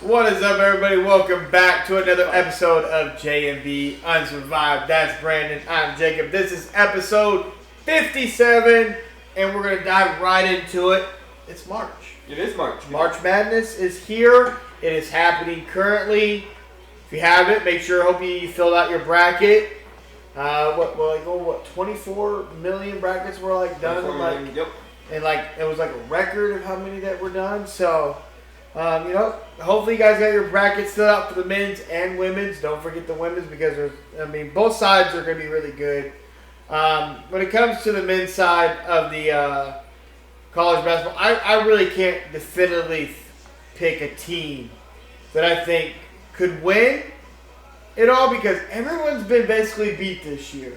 What is up, everybody? Welcome back to another episode of J&B Unsurvived. That's Brandon. I'm Jacob. This is episode 57, and we're going to dive right into it. It's March. It is March. March Madness is here. It is happening currently. If you haven't, make sure, hope you filled out your bracket. 24 million brackets were done. Yep. And it was a record of how many that were done. So, hopefully you guys got your brackets filled out for the men's and women's. Don't forget the women's because both sides are going to be really good. When it comes to the men's side of the college basketball, I really can't definitively pick a team that I think could win it all because everyone's been basically beat this year.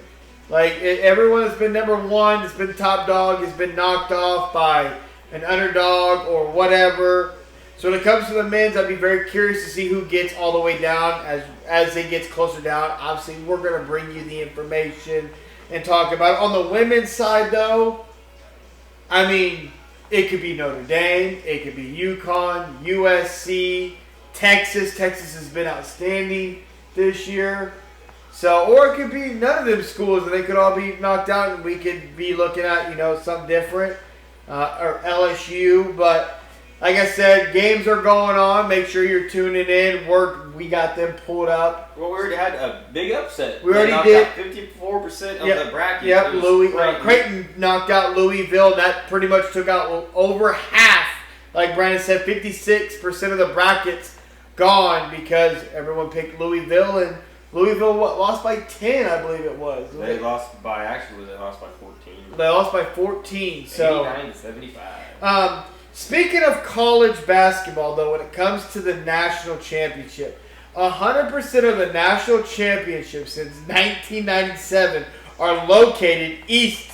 Everyone has been number one, has been top dog, has been knocked off by an underdog or whatever. So when it comes to the men's, I'd be very curious to see who gets all the way down as it gets closer down. Obviously, we're going to bring you the information and talk about it. On the women's side, though, it could be Notre Dame, it could be UConn, USC, Texas. Texas has been outstanding this year. Or it could be none of them schools, and they could all be knocked out, and we could be looking at, something different, or LSU. But like I said, games are going on. Make sure you're tuning in. We got them pulled up. Well, we already had a big upset. We already did. 54% of the bracket. Yep, Creighton knocked out Louisville. That pretty much took out over half. Like Brandon said, 56% of the brackets gone because everyone picked Louisville, and Louisville lost by 10, I believe it was. They lost by 14. They lost by 14. So 89-75. Speaking of college basketball, though, when it comes to the national championship, 100% of the national championships since 1997 are located east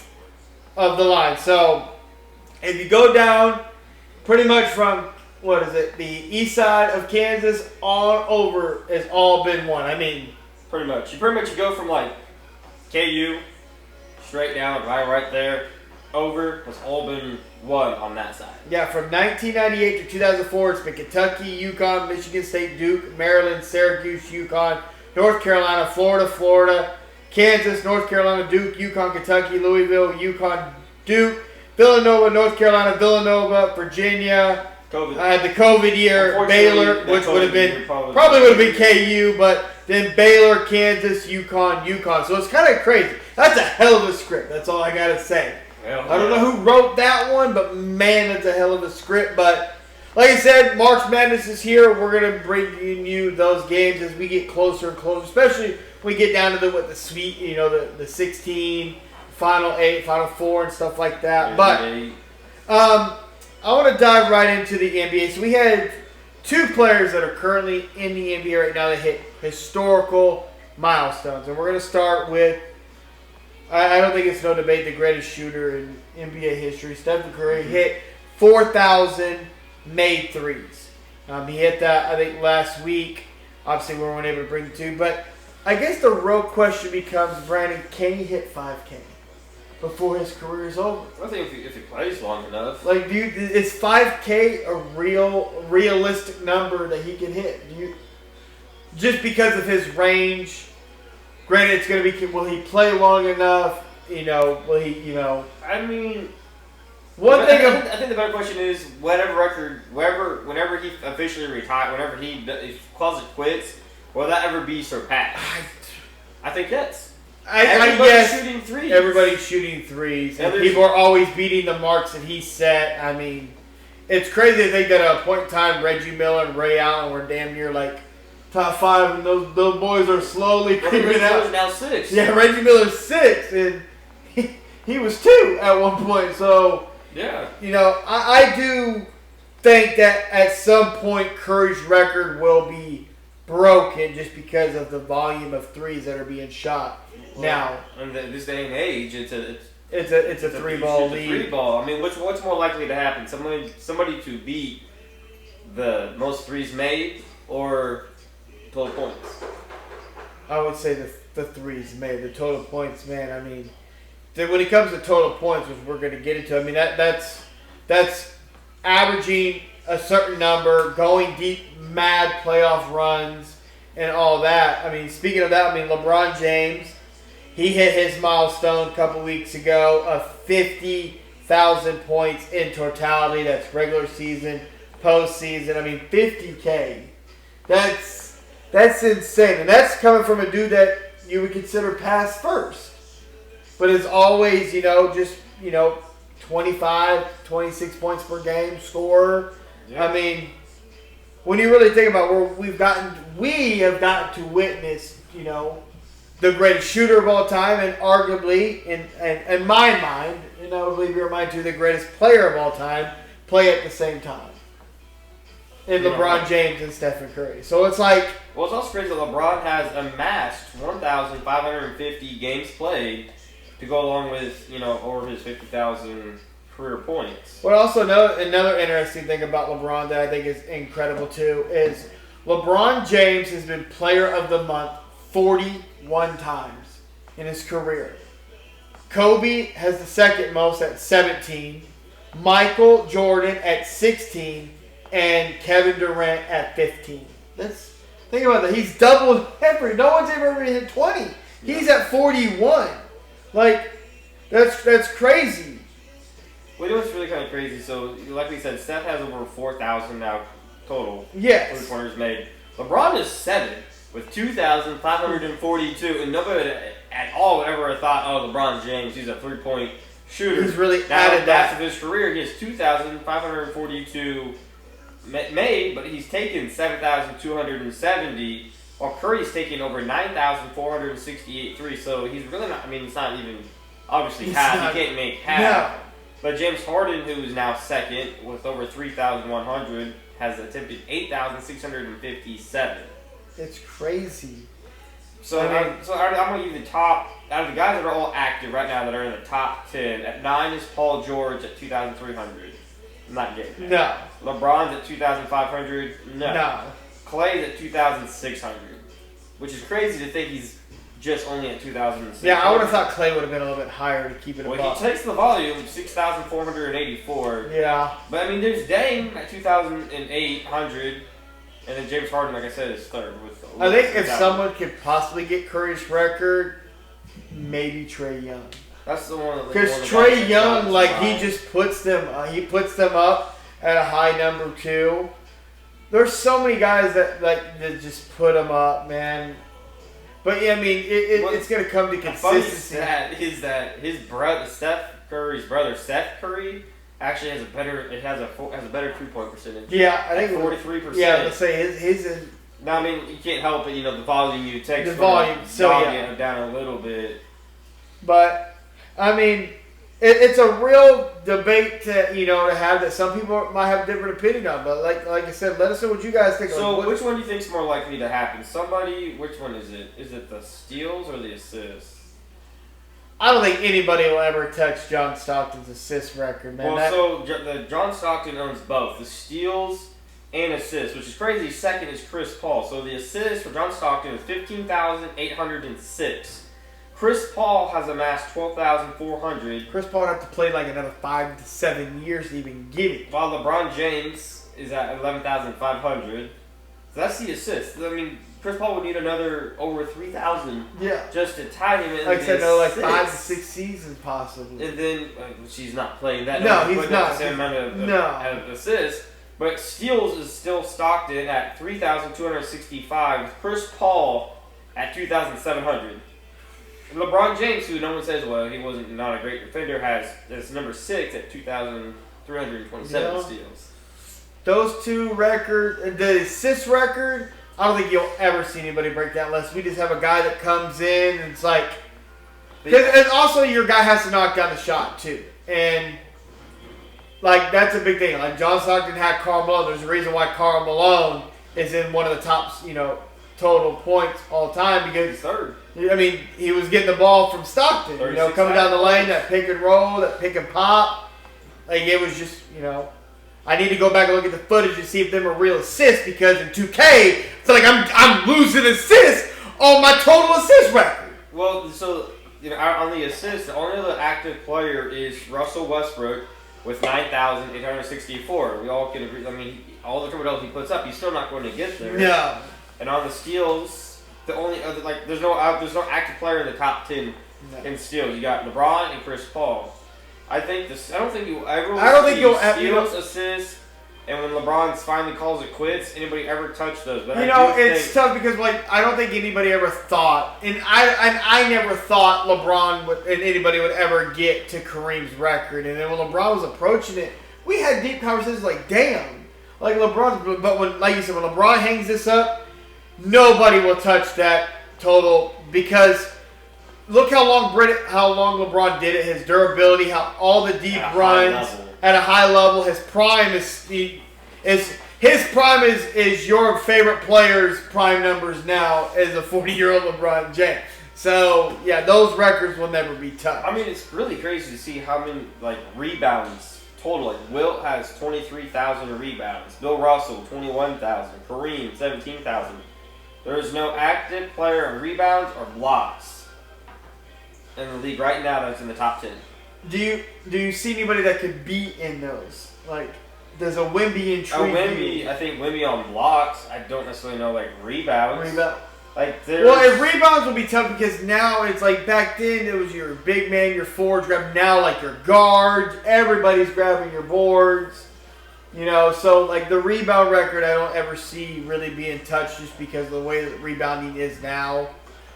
of the line. So if you go down pretty much from, the east side of Kansas all over has all been won. Pretty much. You go from KU straight down, right there, over. Has all been won on that side. Yeah, from 1998 to 2004, it's been Kentucky, UConn, Michigan State, Duke, Maryland, Syracuse, UConn, North Carolina, Florida, Kansas, North Carolina, Duke, UConn, Kentucky, Louisville, UConn, Duke, Villanova, North Carolina, Villanova, Virginia. COVID. The COVID year, Baylor, which would have been probably would have been KU, but then Baylor, Kansas, UConn. So it's kind of crazy. That's a hell of a script. That's all I gotta say. Well, I don't know who wrote that one, but man, that's a hell of a script. But like I said, March Madness is here. We're gonna bring you those games as we get closer and closer, especially when we get down to the sweet, the 16, Final 8, Final 4, and stuff like that. But I want to dive right into the NBA. So we had two players that are currently in the NBA right now that hit historical milestones. And we're going to start with, I don't think it's no debate, the greatest shooter in NBA history. Stephen Curry hit 4,000 made threes. He hit that, I think, last week. Obviously, we weren't able to bring it to. But I guess the real question becomes, Brandon, can he hit 5K before his career is over? I think if he plays long enough. Is 5K a realistic number that he can hit? Just because of his range? Granted, it's going to be, will he play long enough? Will he, I think the better question is whenever he officially retires, whenever he calls it quits, will that ever be surpassed? I think yes. Everybody's shooting threes. Everybody's shooting threes. And people are always beating the marks that he set. It's crazy to think that at a point in time, Reggie Miller and Ray Allen were damn near top 5, and those boys are slowly creeping out. Miller's now 6. Yeah, Reggie Miller's 6, and he was 2 at one point. So, yeah. I do think that at some point Curry's record will be broken just because of the volume of threes that are being shot. Now, in this day and age, it's a 3-ball lead. 3-ball. What's more likely to happen? Somebody to beat the most threes made or total points? I would say the threes made. The total points, man. When it comes to total points, which we're going to get into, that's averaging a certain number, going deep, mad playoff runs, and all that. I mean, speaking of that, LeBron James, he hit his milestone a couple weeks ago of 50,000 points in totality. That's regular season, postseason. 50K. That's insane. And that's coming from a dude that you would consider pass first. But it's always, just, 25, 26 points per game scorer. Yeah. When you really think about where we have gotten to witness, the greatest shooter of all time, and arguably, in my mind, and I would believe your mind too, the greatest player of all time, play at the same time. In LeBron James and Stephen Curry. So it's like... Well, it's also crazy that LeBron has amassed 1,550 games played to go along with, over his 50,000 career points. Well, also another interesting thing about LeBron that I think is incredible too is LeBron James has been Player of the Month 41 times in his career. Kobe has the second most at 17. Michael Jordan at 16. And Kevin Durant at 15. Think about that. He's doubled every. No one's ever hit 20. He's at 41. That's crazy. Well, you know what's really kind of crazy? So, like we said, Steph has over 4,000 now total. Yes. 3-pointers made. LeBron is 7 with 2,542, and nobody at all would ever have thought, LeBron James, he's a 3-point shooter. He's really added that. Of his career, he has 2,542 made, but he's taken 7,270, while Curry's taken over 9,468 threes. So he's really not. It's not even obviously half. He can't make half. No. But James Harden, who is now second with over 3,100, has attempted 8,657. It's crazy. So I'm going to give you the top out of the guys that are all active right now that are in the top 10. At 9 is Paul George at 2,300. Not getting that. No. LeBron's at 2,500. No. Clay's at 2,600, which is crazy to think he's just only at 2,600. Yeah, I would have thought Clay would have been a little bit higher to keep it above. Well, he takes the volume, 6,484. Yeah. But there's Dame at 2,800, and then James Harden, like I said, is third with. I think if someone could possibly get Curry's record, maybe Trae Young. That's the one. Because Trae Young, he just puts them. He puts them up at a high number 2. There's so many guys that just put them up, man. But yeah, it's going to come to consistency. Is that his brother, Steph Curry's brother, Seth Curry, actually has a better 3-point percentage. Yeah, I think 43%. Yeah, let's say his. Now, you can't help it. The volume you take. The volume, down a little bit. But. It's a real debate to have that some people might have a different opinion on. But like I said, let us know what you guys think. So which one do you think is more likely to happen? Which one is it? Is it the steals or the assists? I don't think anybody will ever touch John Stockton's assist record, man. Well, John Stockton owns both the steals and assists, which is crazy. Second is Chris Paul. So the assists for John Stockton is 15,806. Chris Paul has amassed 12,400. Chris Paul would have to play another 5 to 7 years to even get it. While LeBron James is at 11,500. So that's the assist. Chris Paul would need another over 3,000. Yeah. Just to tie him in. Like I said, 5 to 6 seasons possibly. And then she's not playing that. No, he's not. The same amount of assists. But steals is still Stockton at 3,265. With Chris Paul at 2,700. LeBron James, who no one says, he wasn't not a great defender, is number 6 at 2,327 steals. Those two records, the assist record, I don't think you'll ever see anybody break that unless we just have a guy that comes in and it's and also your guy has to knock down the shot too. And that's a big thing. John Stockton had Karl Malone. There's a reason why Karl Malone is in one of the top, total points all time because he's third. He was getting the ball from Stockton, coming down the lane, that pick and roll, that pick and pop. It was just, I need to go back and look at the footage and see if them are real assists because in 2K, I feel like I'm losing assists on my total assist record. Well, so, on the assists, the only other active player is Russell Westbrook with 9,864. We all can agree. I mean, all the triple doubles he puts up, he's still not going to get there. No. And on the steals, the only other there's no active player in the top 10 in steals. You got LeBron and Chris Paul. I think this. I don't think you'll ever. Steals, assists, and when LeBron finally calls it quits, anybody ever touch those? But it's tough because I don't think anybody ever thought, and I never thought LeBron and anybody would ever get to Kareem's record. And then when LeBron was approaching it, we had deep conversations like, damn, like LeBron. But when, like you said, when LeBron hangs this up, nobody will touch that total because. Look how long LeBron did it. His durability, how all the deep runs at a high level. His prime is your favorite player's prime numbers now as a 40-year-old LeBron James. So yeah, those records will never be touched. I mean, it's really crazy to see how many rebounds total. Like Wilt has 23,000 rebounds. Bill Russell 21,000. Kareem 17,000. There is no active player in rebounds or blocks in the league right now that's in the top 10. Do you see anybody that could be in those? Like, does a Wemby intrigue you? I think Wemby on blocks. I don't necessarily know rebounds. If rebounds will be tough because now it's like back then it was your big man, your forwards grab. Now your guards, everybody's grabbing your boards. So the rebound record I don't ever see really being touched just because of the way that rebounding is now.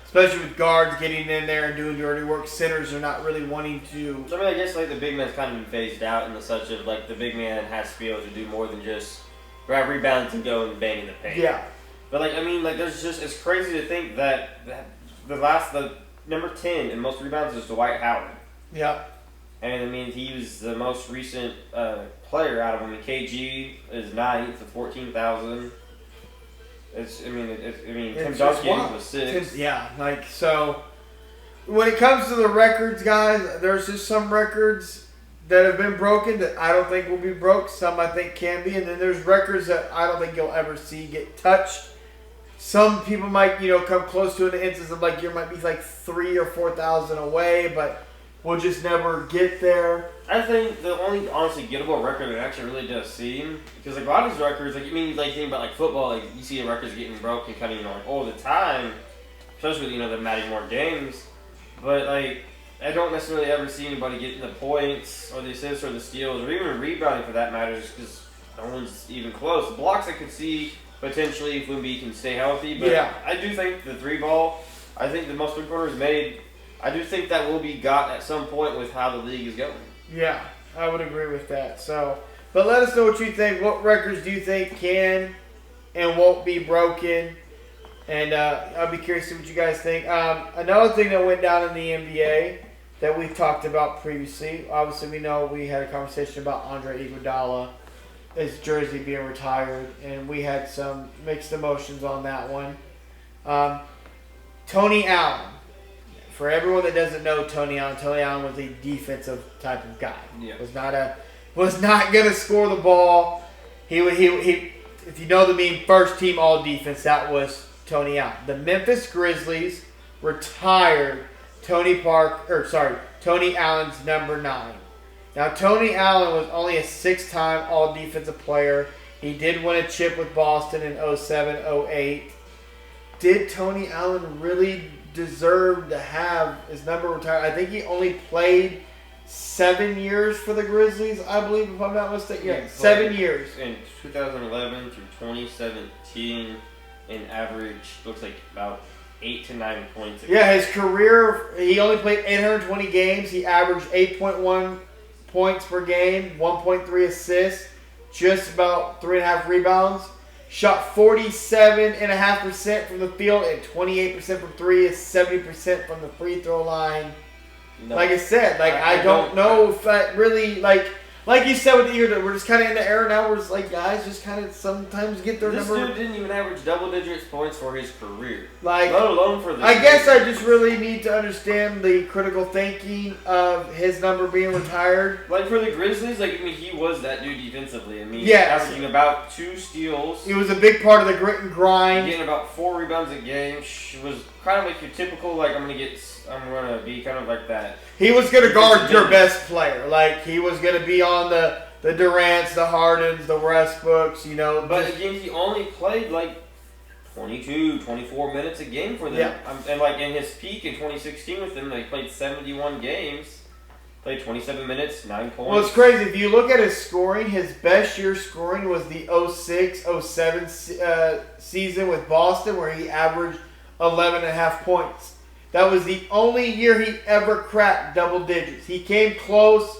Especially with guards getting in there and doing dirty work, centers are not really wanting to. I mean, I guess the big man's kind of been phased out in the such of the big man has to be able to do more than just grab rebounds and go and bang in the paint. Yeah. But there's just it's crazy to think that the number 10 in most rebounds is Dwight Howard. Yeah. And I mean he was the most recent player out of them. KG is 9th with 14,000. Tim Duncan was 6th. So when it comes to the records, guys, there's just some records that have been broken that I don't think will be broke. Some I think can be, and then there's records that I don't think you'll ever see get touched. Some people might, come close to it in the instance of you might be 3,000 or 4,000 away, but we'll just never get there. I think the only honestly gettable record that actually really does seem because a lot of these records, think about football, you see the records getting broken kind of all the time, especially with them adding more games. But I don't necessarily ever see anybody getting the points or the assists or the steals or even rebounding for that matter, just because no one's even close. The blocks I could see potentially if Wemby can stay healthy, but yeah. I do think the 3-ball. I think the most three-pointers made. I do think that will be got at some point with how the league is going. Yeah, I would agree with that. So, but let us know what you think. What records do you think can and won't be broken? And I'll be curious to see what you guys think. Another thing that went down in the NBA that we've talked about previously. Obviously, we know we had a conversation about Andre Iguodala, his jersey being retired, and we had some mixed emotions on that one. Tony Allen. For everyone that doesn't know Tony Allen was a defensive type of guy. Yeah. Was not gonna score the ball. He if you know the meme, first team all defense, that was Tony Allen. The Memphis Grizzlies retired Tony Allen's number 9. Now Tony Allen was only a 6-time all defensive player. He did win a chip with Boston in 07-08. Did Tony Allen really deserve to have his number retired? I think he only played 7 years for the Grizzlies, I believe, if I'm not mistaken. Yeah, 7 years. In 2011 through 2017, in average, looks like about 8 to 9 points. Yeah, his career, he only played 820 games. He averaged 8.1 points per game, 1.3 assists, just about 3.5 rebounds. Shot 47.5% from the field and 28% from 3, is 70% from the free throw line. No. Like I said, I don't know if that really, like you said with the year, that we're just kind of in the era now where it's guys just kind of sometimes get their number. This dude didn't even average double digits points for his career. Let alone for the I guess I just really need to understand the critical thinking of his number being retired. For the Grizzlies, he was that dude defensively. Yes. Averaging about 2 steals. He was a big part of the grit and grind. Getting about 4 rebounds a game. Was kind of your typical, I'm going to be kind of like that. He was going to guard your best player. He was going to be on on the Durants, the Hardens, the Westbrooks, you know. But again, he only played like 22, 24 minutes a game for them. Yeah. And like in his peak in 2016 with them, they played 71 games. Played 27 minutes, 9 points. Well, it's crazy. If you look at his scoring, his best year scoring was the 06-07 season with Boston, where he averaged 11.5 points. That was the only year he ever cracked double digits. He came close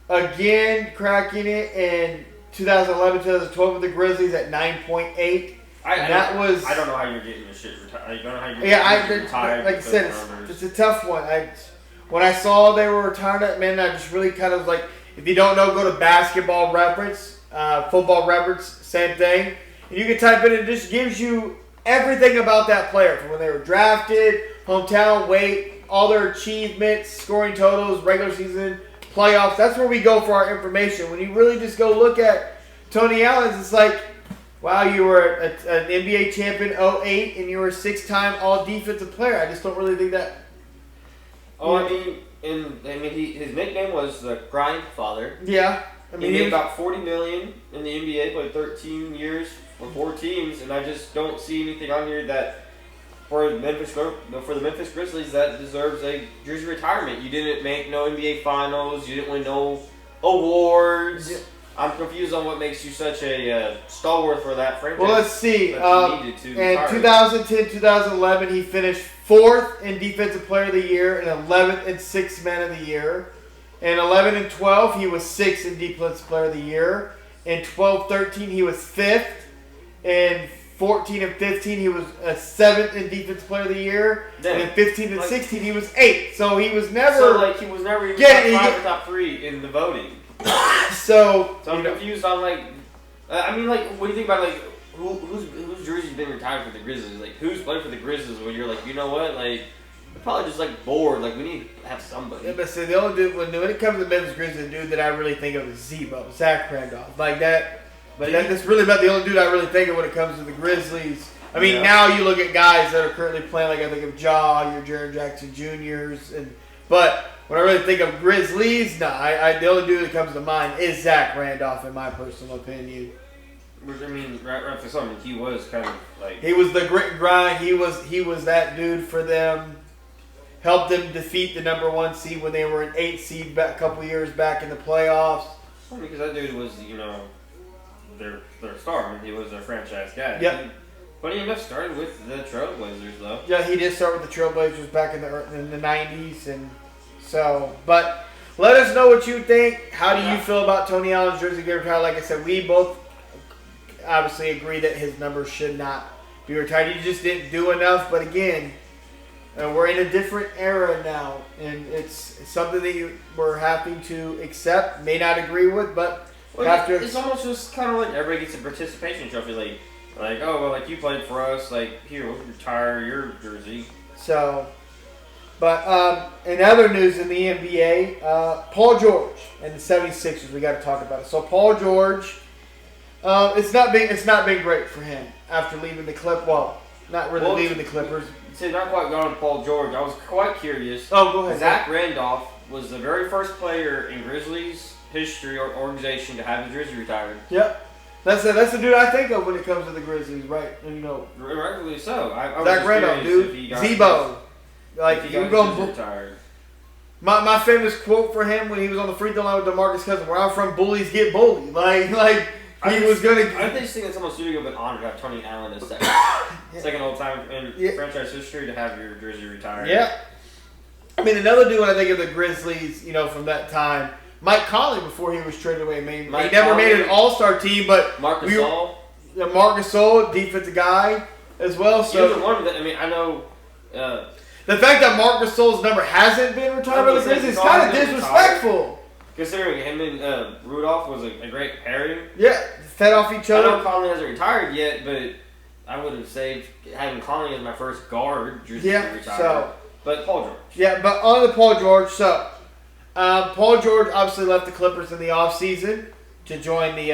again, cracking it in 2011-2012 with the Grizzlies at 9.8. I don't know how you're getting your shit retired. I don't know how you're getting retired. Like I said, it's a tough one. When I saw they were retired, man, I just really kind of like, if you don't know, go to Basketball Reference, Football Reference, same thing. And you can type in, it just gives you everything about that player, from when they were drafted, hometown, weight, all their achievements, scoring totals, regular season, playoffs. That's where we go for our information. When you really just go look at Tony Allen, it's like, wow, you were an NBA champion 08, and you were a 6-time all-defensive player. I just don't really think that. Oh, his nickname was the Grind Father. Yeah. He made about $40 million in the NBA, played 13 years for 4 teams, and I just don't see anything on here that for the Memphis Grizzlies that deserves a jersey retirement. You didn't make no NBA Finals. You didn't win no awards. Yeah. I'm confused on what makes you such a stalwart for that franchise. Well, let's see. In 2010-2011, he finished 4th in Defensive Player of the Year and 11th in Sixth Man of the Year. In 11 and 12, he was 6th in Defensive Player of the Year. In 12-13, he was 5th. In 14 and 15, he was 7th in Defensive Player of the Year. Damn. And in 15 and 16, he was 8th. So he was never even top 5 or top 3 in the voting. So I'm confused on what do you think about whose jersey's been retired for the Grizzlies? Like, who's played for the Grizzlies where you're like, you know what, like, we're probably just like bored. Like, we need to have somebody. Yeah, but see, the only dude when it comes to Memphis Grizzlies, the dude that I really think of is Zach Randolph, like that. But that's really about the only dude I really think of when it comes to the Grizzlies. I mean, now you look at guys that are currently playing, like I think of your Jaren Jackson Jr.'s, but when I really think of Grizzlies, the only dude that comes to mind is Zach Randolph, in my personal opinion. Which, I mean, right for something, he was kind of like... He was the grit and grind. He was that dude for them. Helped them defeat the number 1 seed when they were an 8 seed a couple years back in the playoffs. Well, because that dude was, their star. I mean, he was their franchise guy. Yep. But he ended up starting with the Trailblazers, though. Yeah, he did start with the Trailblazers back in the 90s, and... So, but let us know what you think. How do you feel about Tony Allen's jersey getting retired? Like I said, we both obviously agree that his number should not be retired. He just didn't do enough. But again, we're in a different era now, and it's something that we're having to accept. May not agree with, but it's almost just kind of like everybody gets a participation trophy. Like, oh, well, like, you played for us. Like, here, we'll retire your jersey. So... But in other news in the NBA, Paul George and the 76ers, we got to talk about it. So Paul George, it's not been great for him after leaving the Clippers. Well, not really leaving the Clippers. See, not quite gone with Paul George. I was quite curious. Oh, go ahead. Zach Randolph was the very first player in Grizzlies history or organization to have his jersey retired. Yep. That's the dude I think of when it comes to the Grizzlies, right? Rightfully so. Zach Randolph, dude. Zebo. Like, you go. My famous quote for him when he was on the free throw line with DeMarcus Cousins, "Where I'm from, bullies get bullied." Like he was gonna. I just think it's almost suiting of an honor to have Tony Allen as second old time in franchise history to have your jersey retired. Yeah. I mean, another dude when I think of the Grizzlies, from that time, Mike Conley before he was traded away. He never made an All-Star team, but Marc Gasol, defensive guy as well. So he was one of them. I mean, I know. The fact that Marc Gasol's number hasn't been retired by the Grizzlies is kind of disrespectful. Considering him and Rudolph was a great pairing. Yeah, fed off each other. I know Conley hasn't retired yet, but I would have saved having Conley as my first guard jersey retired. But Paul George. Yeah, but on to Paul George. So, Paul George obviously left the Clippers in the offseason to join the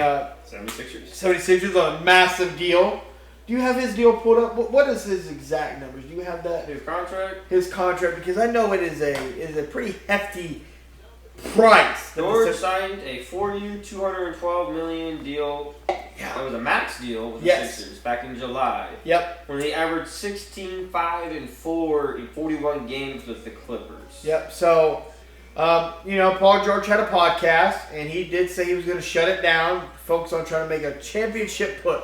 76ers on a massive deal. Do you have his deal pulled up? What is his exact numbers? Do you have that? His contract? His contract, because I know it is a pretty hefty price. George signed a 4-year, $212 million deal. Yeah. That was a max deal with the Sixers back in July. Yep. When they averaged 16, 5, and 4 in 41 games with the Clippers. Yep. So, Paul George had a podcast, and he did say he was going to shut it down, focus on trying to make a championship push.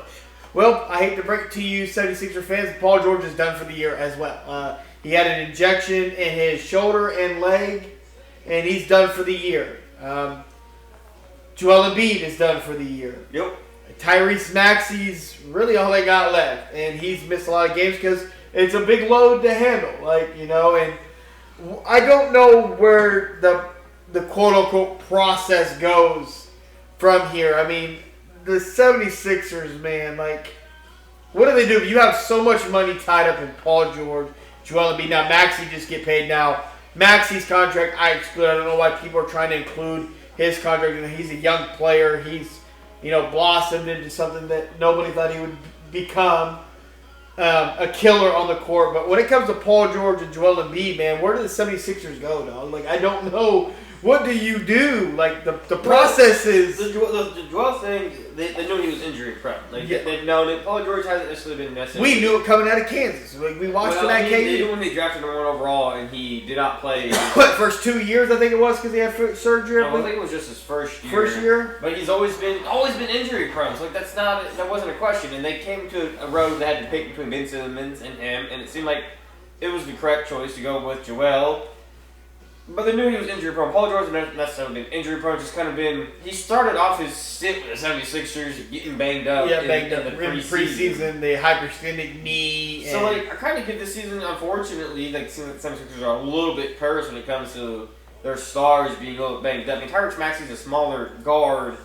Well, I hate to break it to you, 76er fans, Paul George is done for the year as well. He had an injection in his shoulder and leg, and he's done for the year. Joel Embiid is done for the year. Yep. Tyrese Maxey's really all they got left, and he's missed a lot of games because it's a big load to handle. And I don't know where the quote-unquote process goes from here. I mean, the 76ers, man, what do they do? You have so much money tied up in Paul George, Joel Embiid. Now, Maxey just get paid now. Maxey's contract, I exclude. I don't know why people are trying to include his contract. He's a young player. He's, blossomed into something that nobody thought he would become, a killer on the court. But when it comes to Paul George and Joel Embiid, man, where do the 76ers go, dog? I don't know. What do you do? The process is... The Joel thing, they knew he was injury prone. They've known it. Paul George hasn't necessarily been necessary. We knew it coming out of Kansas. We watched him at They knew when they drafted him 1 overall, and he did not play. First 2 years, I think it was, because he had surgery. I think it was just his first year. First year? But he's always been injury prone. So that wasn't a question. And they came to a road they had to pick between Ben Simmons and him, and it seemed like it was the correct choice to go with Joel. But they knew he was injury prone. Paul George hasn't necessarily been injury prone, just kind of been... He started off his stint with the 76ers getting banged up in the preseason. The hyperextended knee. So, I kind of give this season, unfortunately, seeing that the 76ers are a little bit cursed when it comes to their stars being a little banged up. I mean, Tyrese Maxey's a smaller guard,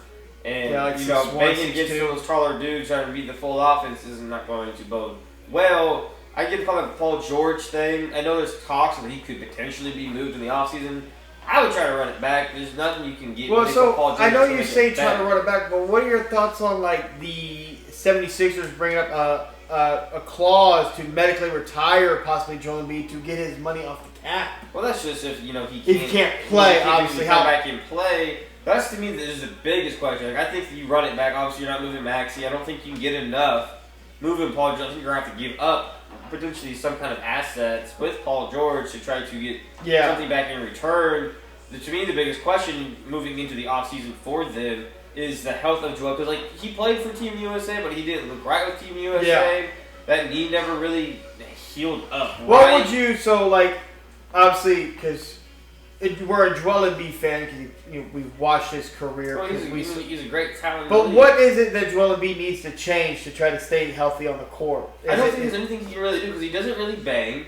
and, banging against those taller dudes trying to beat the full offense is not going to bode well. I get the Paul George thing. I know there's talks that he could potentially be moved in the offseason. I would try to run it back. There's nothing you can get. Well, so Paul George I know you say try to run it back, but what are your thoughts on the 76ers bringing up a clause to medically retire possibly Joel Embiid to get his money off the cap? Well, that's just if he can't play. Obviously, come back and play. That's to me is the biggest question. I think if you run it back, obviously you're not moving Maxey. I don't think you can get enough moving Paul George. I think you're gonna have to give up potentially some kind of assets with Paul George to try to get something back in return. To me, the biggest question moving into the offseason for them is the health of Joel. Because, he played for Team USA, but he didn't look right with Team USA. Yeah. That knee never really healed up. What would you, obviously, because we're a Joel Embiid fan, because we've watched his career. Well, he's a great talent. But what is it that Joel Embiid needs to change to try to stay healthy on the court? I don't think there's anything he can really do because he doesn't really bang.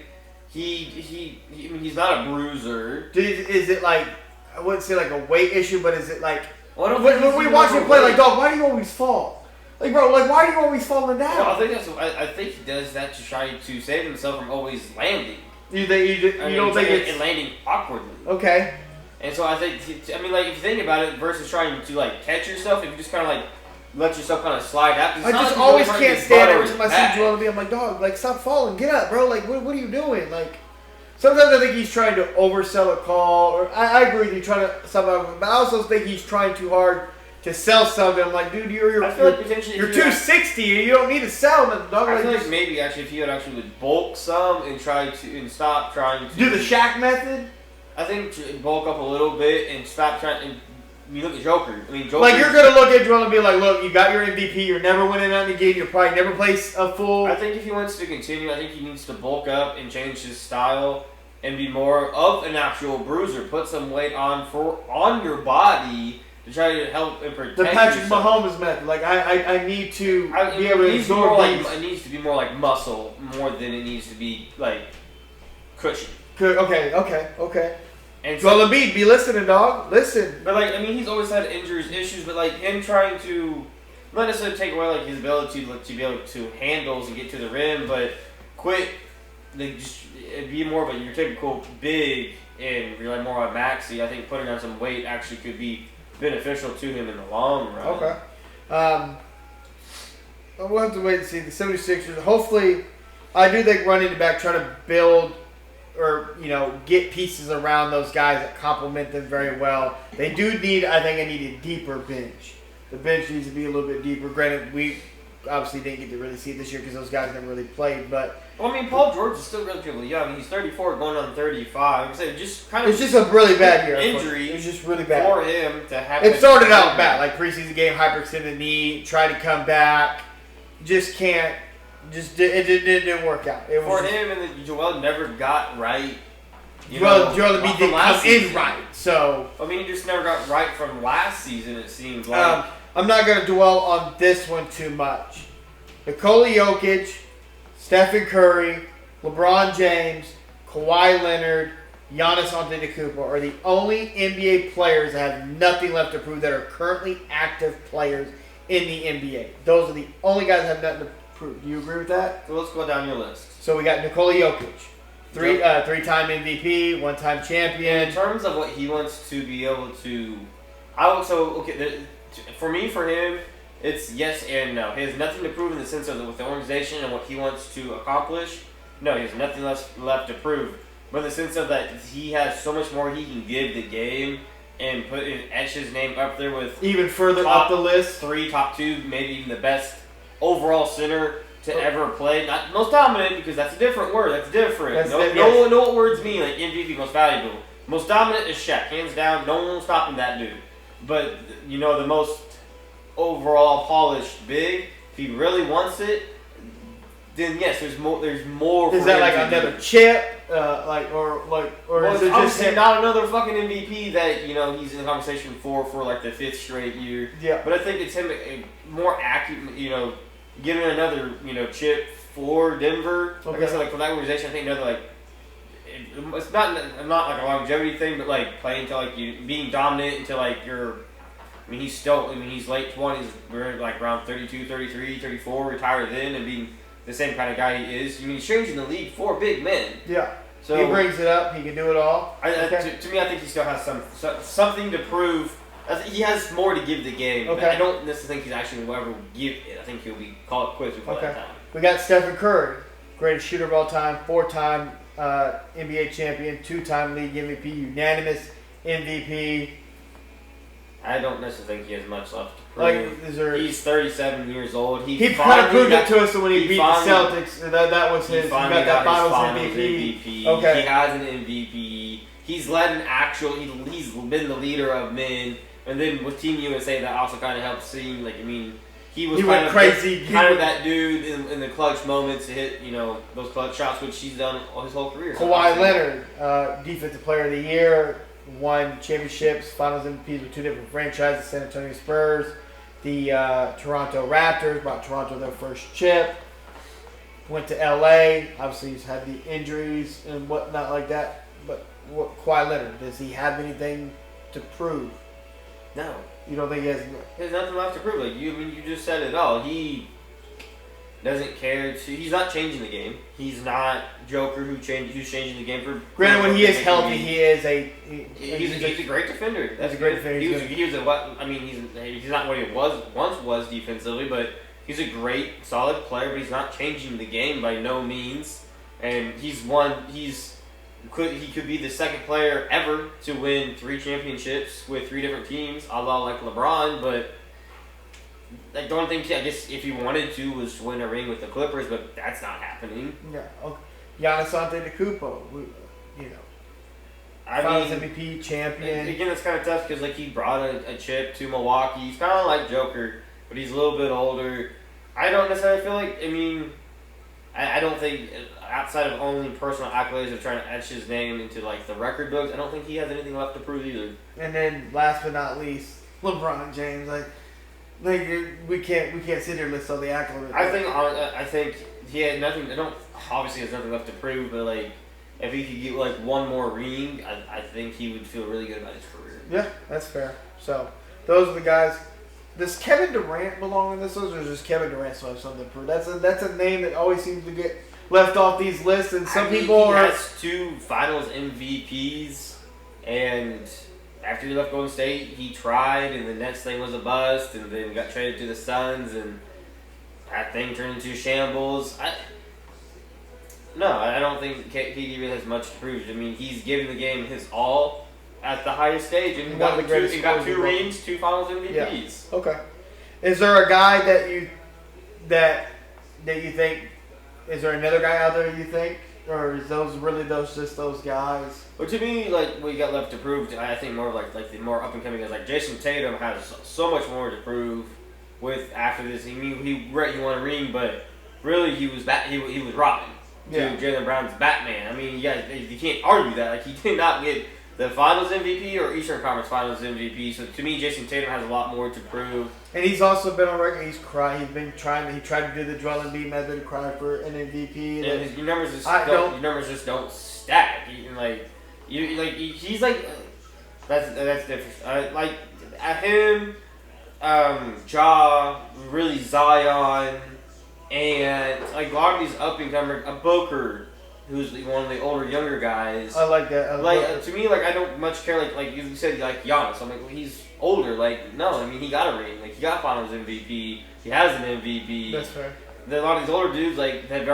He's not a bruiser. Is it I wouldn't say a weight issue, but is it when we watch him play, dog, why do you always fall? Bro, why are you always falling down? Well, I think he does that to try to save himself from always landing. You don't think it's... And landing awkwardly. Okay. And so I think, if you think about it, versus trying to, catch yourself, if you just kind of, let yourself kind of slide out. I just always can't stand every time I see Joel Embiid. I'm like, dog, stop falling. Get up, bro. What are you doing? Sometimes I think he's trying to oversell a call. Or I agree with you trying to sell it, but I also think he's trying too hard to sell something. I'm like, dude, you're 260. You don't need to sell them, dog. I feel maybe actually if he would bulk some and stop trying to do the Shaq method. I think bulk up a little bit and stop trying. And you look at Joker. Joker. You're gonna look at Joel and be like, look, you got your MVP. You're never winning out in the game. You'll probably never play a full. I think if he wants to continue, I think he needs to bulk up and change his style and be more of an actual bruiser. Put some weight on your body to try to help and protect the Patrick yourself. Mahomes method. I need to be able to absorb these. It needs to be more like muscle more than it needs to be cushion. Okay. And Joel Embiid, be listening, dog. Listen. But he's always had injuries, issues. But him trying to not necessarily take away his ability to be able to handles and get to the rim, but quit. Be more of your typical big and rely more on Maxey. I think putting on some weight actually could be beneficial to him in the long run. Okay. We'll have to wait and see. The 76ers, hopefully, I do think running it back, trying to build or get pieces around those guys that complement them very well. They do need, I think, a deeper bench. The bench needs to be a little bit deeper. Granted, we obviously didn't get to really see it this year because those guys never really played, but. Well, I mean, Paul George is still relatively young. He's 34, going on 35. It's just it's just a really bad year. Injury. It's just really bad for him to have. It started out bad, like preseason game, hyperextended knee, tried to come back, just can't. It didn't work out. For him, and Joel never got right. Joel Embiid didn't come in right, so. I mean, he just never got right from last season. It seems like. I'm not going to dwell on this one too much. Nikola Jokic, Stephen Curry, LeBron James, Kawhi Leonard, Giannis Antetokounmpo are the only NBA players that have nothing left to prove that are currently active players in the NBA. Those are the only guys that have nothing to prove. Do you agree with that? So let's go down your list. So we got Nikola Jokic, three-time MVP, one-time champion. In terms of what he wants to be able to, for him, it's yes and no. He has nothing to prove in the sense of with the organization and what he wants to accomplish. No, he has nothing left to prove. But in the sense of that he has so much more he can give the game and etch his name up there with even further up the list. 3, top 2, maybe even the best overall center to ever play. Not most dominant because that's a different word. That's different. Know what words mean, like MVP, most valuable. Most dominant is Shaq, hands down. No one stopping that dude. But the most overall polished big, if he really wants it, then yes, there's more. Is that like another chip, or is it just him? Not another fucking MVP that he's in the conversation for like the 5th straight year? Yeah. But I think it's him more accurate. Getting another chip for Denver. Okay. Like I said, like for that organization, I think another it's not like a longevity thing, but like playing until like you being dominant until like you're. He's late 20s. We're like around 32, 33, 34, retired then, and being the same kind of guy he is. He's changing the league for big men. Yeah. So he brings it up. He can do it all. To me, I think he still has something to prove. He has more to give the game. Okay. But I don't necessarily think he's actually going to ever give it. I think he'll call it quits before that time. We got Stephen Curry, greatest shooter of all time, 4-time NBA champion, 2-time league MVP, unanimous MVP. I don't necessarily think he has much left to prove. He's 37 years old. He kind of proved it to us when he beat the Celtics. That was his. He got that Finals MVP. Okay. He has an MVP. He's led an actual. He's been the leader of men. And then with Team USA, that also kind of helped seem he went crazy. Kind of that dude in the clutch moments to hit those clutch shots, which he's done his whole career. Kawhi Leonard, Defensive Player of the Year. Won championships, finals MVPs with 2 different franchises, San Antonio Spurs, the Toronto Raptors, brought Toronto their first chip, went to LA, obviously he's had the injuries and whatnot like that, but Kawhi Leonard, does he have anything to prove? No. You don't think he has? He has nothing left to prove. You just said it all. He doesn't care. He's not changing the game. He's not Joker who's changing the game for. Granted, when he is healthy, he's a great defender. That's a great defender. He's not what he once was defensively, but he's a great, solid player. But he's not changing the game by no means. And he could be the second player ever to win 3 championships with 3 different teams, a la like LeBron, but. I don't think, I guess, if he wanted to, was win a ring with the Clippers, but that's not happening. Yeah. Okay. Giannis Antetokounmpo, Finals MVP, champion. Again, it's kind of tough because, he brought a chip to Milwaukee. He's kind of like Joker, but he's a little bit older. I don't necessarily feel like, I don't think, outside of only personal accolades of trying to etch his name into, the record books, I don't think he has anything left to prove either. And then, last but not least, LeBron James, we can't sit here and list all the accolades. I think he had nothing. Obviously has nothing left to prove, but if he could get one more ring, I think he would feel really good about his career. Yeah, that's fair. So those are the guys. Does Kevin Durant belong in this list, or does Kevin Durant still have something to prove? That's a name that always seems to get left off these lists, and some people he has 2 Finals MVPs, and. After he left Golden State, he tried, and the next thing was a bust, and then got traded to the Suns, and that thing turned into shambles. No, I don't think KD really has much to prove. I mean, he's given the game his all at the highest stage and got two rings, 2 Finals MVPs. Yeah. Okay. Is there a guy that you think? Is there another guy out there you think, or is just those guys? Well, to me, like what you got left to prove, I think more like the more up and coming guys. Like Jason Tatum has so much more to prove with after this. He won a ring, but really he was Robin. To Jaylen Brown's Batman. I mean, you can't argue that. Like, he did not get the Finals MVP or Eastern Conference Finals MVP. So to me, Jason Tatum has a lot more to prove. And he's also been on record. He tried to do the Joel Embiid method to cry for an MVP. And your numbers just don't stack. He's like that's different. Like at him, Ja, really Zion. And like a lot of these up and comers, Booker, who's one of the younger guys. I like that. To me, like I don't much care. Like you said, like Giannis. I'm like, well, he's older. Like no, I mean he got a ring. Like he got Finals MVP. He has an MVP. That's fair. A lot of these older dudes like have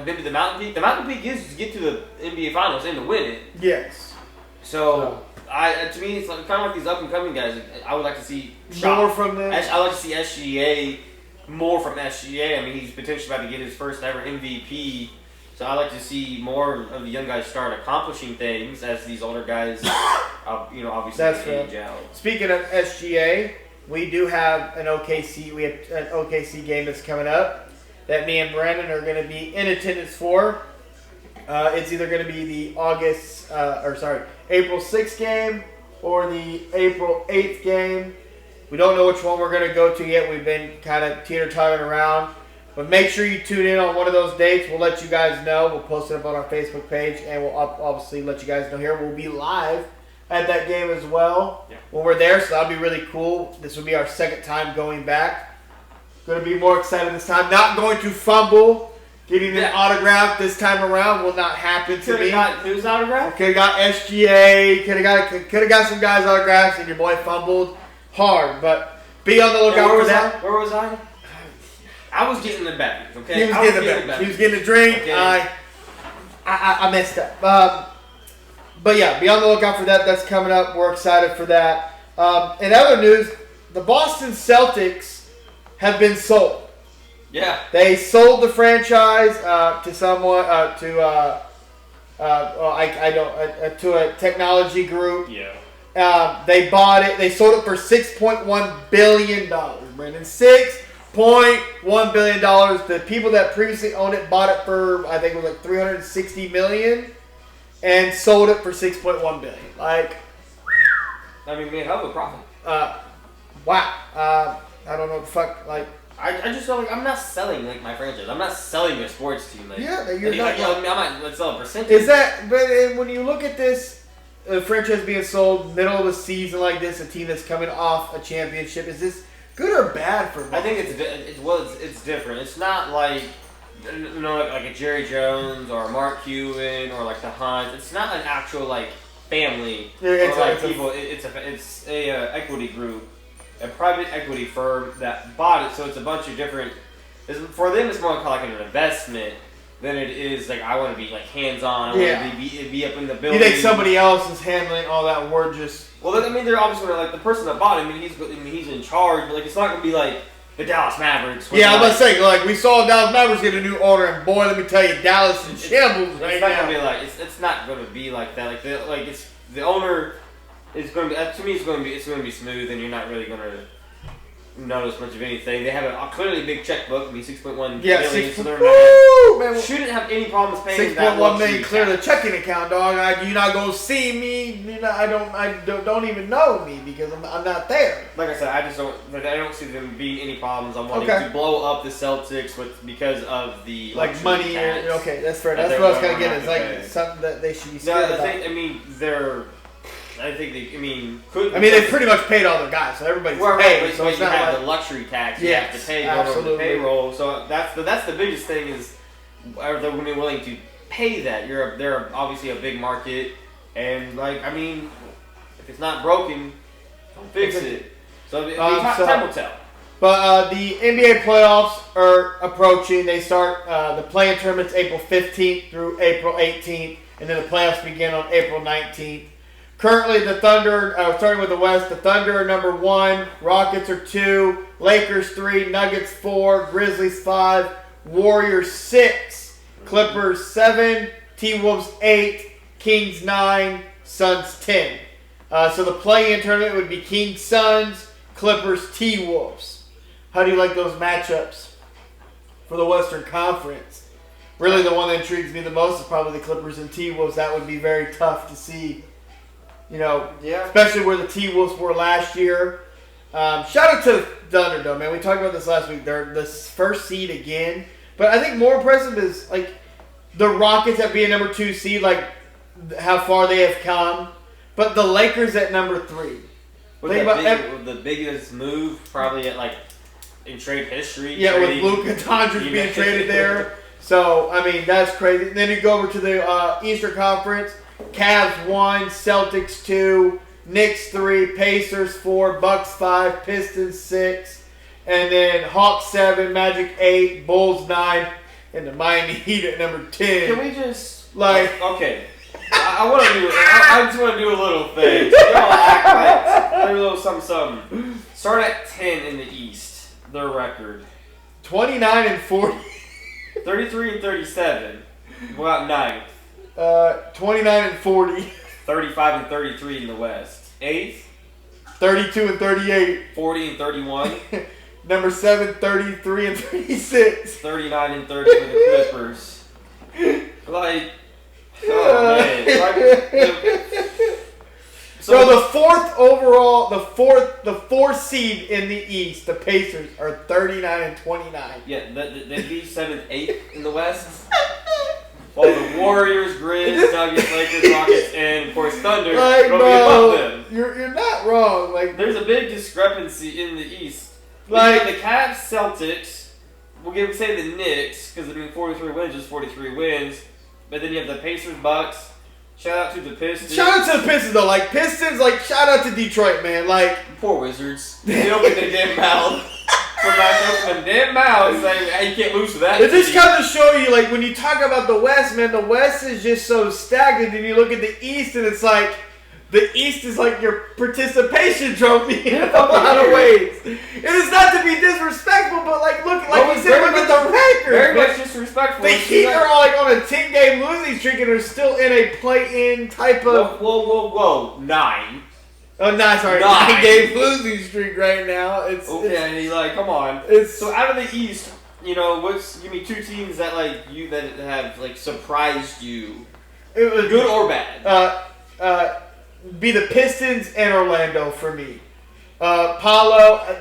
been to the Mountain Peak. The Mountain Peak is to get to the NBA Finals and to win it. Yes. So to me, it's like, kind of like these up and coming guys. I would like to see more from them. I like to see SGA. More from SGA. I mean, he's potentially about to get his first ever MVP. So I like to see more of the young guys start accomplishing things as these older guys, obviously age out. Speaking of SGA, we do have an OKC. We have an OKC game that's coming up that me and Brandon are going to be in attendance for. It's either going to be the April 6th game or the April 8th game. We don't know which one we're going to go to yet. We've been kind of teeter-tottering around. But make sure you tune in on one of those dates. We'll let you guys know. We'll post it up on our Facebook page, and we'll obviously let you guys know here. We'll be live at that game as well when we're there, so that'll be really cool. This will be our second time going back. Going to be more excited this time. Not going to fumble. Getting an autograph this time around will not happen to me. Whose autograph? Could have got SGA. Could have got some guys' autographs, and your boy fumbled hard. But be on the lookout for that. Where was I? I was getting the beverage, okay? He was getting a drink. Okay. I messed up. But yeah, be on the lookout for that. That's coming up. We're excited for that. In other news, the Boston Celtics have been sold. Yeah. They sold the franchise to someone to a technology group. Yeah. They bought it. They sold it for $6.1 billion, Brandon. $6.1 billion. The people that previously owned it bought it for, I think it was like $360 million, and sold it for $6.1 billion. Like, I mean, made a hell of a profit. Wow. I don't know what the fuck. Like, I just feel like I'm not selling like my franchise. I'm not selling a sports team. Like, you're not. I might sell a percentage. Is that? But when you look at this. A franchise being sold middle of the season like this, a team that's coming off a championship, is this good or bad for Boston? I think it's different. It's not like like a Jerry Jones or a Mark Cuban or like the Hunt. It's not an actual like family people. It's a equity group, a private equity firm that bought it. So it's a bunch of different. For them, it's more like an investment. Than it is like I want to be like hands on. I want to be up in the building. You think somebody else is handling all that? We're just I mean, they're obviously like the person that bought him. I mean, he's in charge. But like it's not gonna be like the Dallas Mavericks. Yeah, I was saying like we saw Dallas Mavericks get a new owner, and boy, let me tell you, Dallas in shambles right now. It's not gonna be like it's not gonna be like that. It's the owner is gonna be to me. It's gonna be smooth, and you're not really gonna notice much of anything. They have a clearly big checkbook. I mean, $6.1 billion. So they're shouldn't have any problems paying that $6.1 million. Clear the checking account, dog. You're not gonna see me. I don't even know me because I'm not there. Like I said, I don't see them being any problems on wanting to blow up the Celtics because of the like money. Okay, that's fair. That's what I was gonna get. It's like something that they should be scared about. They pretty much paid all their guys, so everybody's paid. So you have the luxury tax you have to pay over the payroll. So that's the biggest thing is are they willing to pay that? They're obviously a big market, and if it's not broken, don't fix it. So time will tell. But the NBA playoffs are approaching. They start the play-in tournaments April 15th through April 18th, and then the playoffs begin on April 19th. Currently, the Thunder, starting with the West, the Thunder are number 1, Rockets are 2, Lakers 3, Nuggets 4, Grizzlies 5, Warriors 6, Clippers 7, T-Wolves 8, Kings 9, Suns 10. So the play-in tournament would be Kings Suns, Clippers T-Wolves. How do you like those matchups for the Western Conference? Really, the one that intrigues me the most is probably the Clippers and T-Wolves. That would be very tough to see. You know, especially where the T-Wolves were last year. Shout out to the Thunder, though, man. We talked about this last week. They're the first seed again. But I think more impressive is, like, the Rockets at being number 2 seed, like, how far they have come. But the Lakers at number 3. The biggest move probably in trade history. Yeah, with Luka Doncic being traded there. So, I mean, that's crazy. And then you go over to the Eastern Conference. Cavs 1, Celtics 2, Knicks 3, Pacers 4, Bucks 5, Pistons 6, and then Hawks 7, Magic 8, Bulls 9, and the Miami Heat at number 10. Can we just okay? I just want to do a little thing. Y'all act like a little something. Start at 10 in the East. Their record 29 and 40. 33 and 37. Well, 9th. 29 and 40. 35 and 33 in the West. 8th. 32 and 38. 40 and 31. Number 7, 33 and 36. 39 and 30 for the Clippers. Oh man. So the fourth overall, the fourth seed in the East, the Pacers are 39 and 29. Yeah, they'd be 7th, 8th in the West. While the Warriors, Grizz, Nuggets, Lakers, Rockets, and of course Thunder will be above them. You're not wrong. Like, there's a big discrepancy in the East. Like the Cavs, Celtics. We'll say the Knicks because 43 wins is 43 wins. But then you have the Pacers, Bucks. Shout out to the Pistons. Shout out to the Pistons though. Like Pistons. Like shout out to Detroit, man. Like poor Wizards. They opened their damn mouth. From back open their damn mouth saying, hey, you can't lose to that. It just kind of show you, like, when you talk about the West, man, the West is just so stagnant, and you look at the East, and it's like, the East is like your participation trophy in a lot of ways. It is not to be disrespectful, but, like, look, like you said, look at the record. Very much disrespectful. The Heat are all, like, on a 10-game losing streak, and are still in a play-in type of... Whoa. 9. Oh, no, sorry. 9-game losing streak right now. Come on. So out of the East, give me 2 teams that that have surprised you, good or bad. Be the Pistons and Orlando for me. Paolo,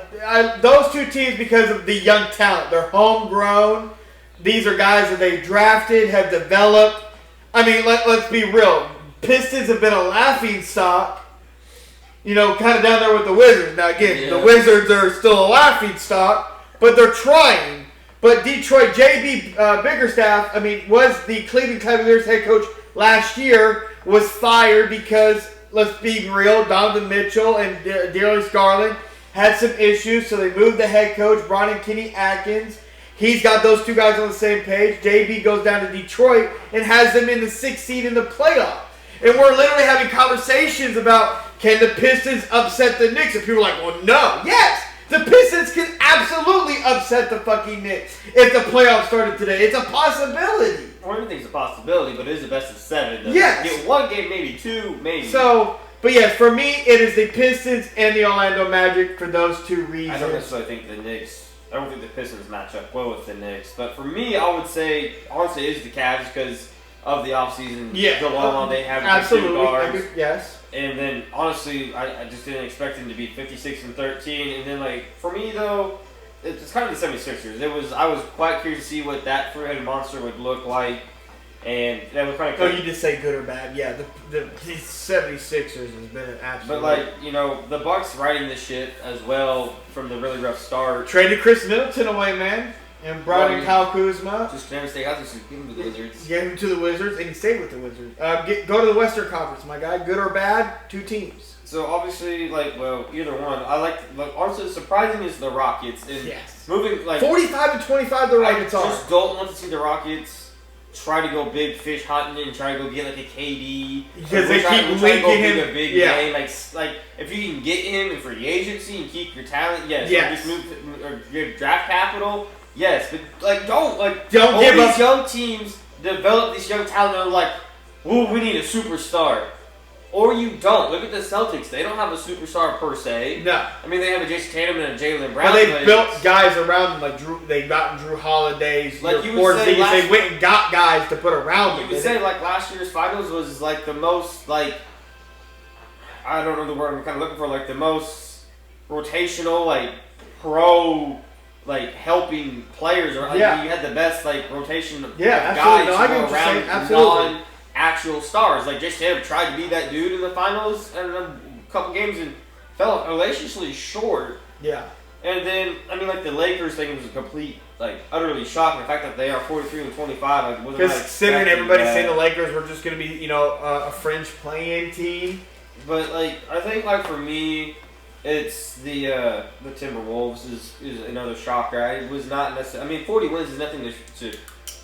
those 2 teams because of the young talent. They're homegrown. These are guys that they drafted, have developed. I mean, let's be real. Pistons have been a laughing stock. Kind of down there with the Wizards. Now, again, the Wizards are still a laughing stock, but they're trying. But Detroit, J.B. Bickerstaff, was the Cleveland Cavaliers head coach last year, was fired because, let's be real, Donovan Mitchell and Darius Garland had some issues, so they moved the head coach, brought in Kenny Atkins. He's got those 2 guys on the same page. J.B. goes down to Detroit and has them in the 6th seed in the playoff. And we're literally having conversations about, can the Pistons upset the Knicks? And people are like, well, no. Yes! The Pistons can absolutely upset the fucking Knicks if the playoffs started today. It's a possibility. Well, everything's a possibility, but it is a best of 7. Yes. Get 1 game, maybe 2, maybe. So, but yes, for me, it is the Pistons and the Orlando Magic for those 2 reasons. I don't necessarily think the Knicks, I don't think the Pistons match up well with the Knicks. But for me, I would say, honestly, it is the Cavs because of the offseason dilemma they have with the 2 guards. Yes. And then, honestly, I just didn't expect them to be 56 and 13. And then, for me, though, it's kind of the 76ers. I was quite curious to see what that 3-headed monster would look like. And that was kind of cool. Oh, you just say good or bad. Yeah, the 76ers has been an absolute... But, the Bucks riding the shit as well from the really rough start. Traded Chris Middleton away, man. And brought in Kyle Kuzma. Just never stay out there, so give him to the Wizards. Gave him to the Wizards, and he stayed with the Wizards. Go to the Western Conference, my guy. Good or bad, 2 teams. So obviously, either one. Honestly, surprising is the Rockets. And yes. Moving 45-25, the Rockets are. I just don't want to see the Rockets try to go big fish hunting and try to go get a KD. Because they keep linking him. A big game. Like if you can get him in free agency and keep your talent, yes. Yes. Or just move or give draft capital, yes. But don't give these up. young teams develop these young talent and are like, ooh, we need a superstar. Or you don't. Look at the Celtics. They don't have a superstar per se. No. I mean, they have a Jason Tatum and a Jaylen Brown. But they built guys around them, like Drew. They got Drew Holidays. Like you would say, they went and got guys to put around them. You would say last year's finals was the most I don't know the word I'm kind of looking for, the most rotational pro helping players, or you had the best rotation of guys to go around non-actual stars. Jason Tatum tried to be that dude in the finals and a couple games and fell relationships short. Yeah. And then the Lakers thing was a complete utterly shocking. The fact that they are 43-25, because considering everybody saying the Lakers were just going to be a fringe play-in team. But I think for me, it's the Timberwolves is another shocker. It was not necessarily. 40 wins is nothing to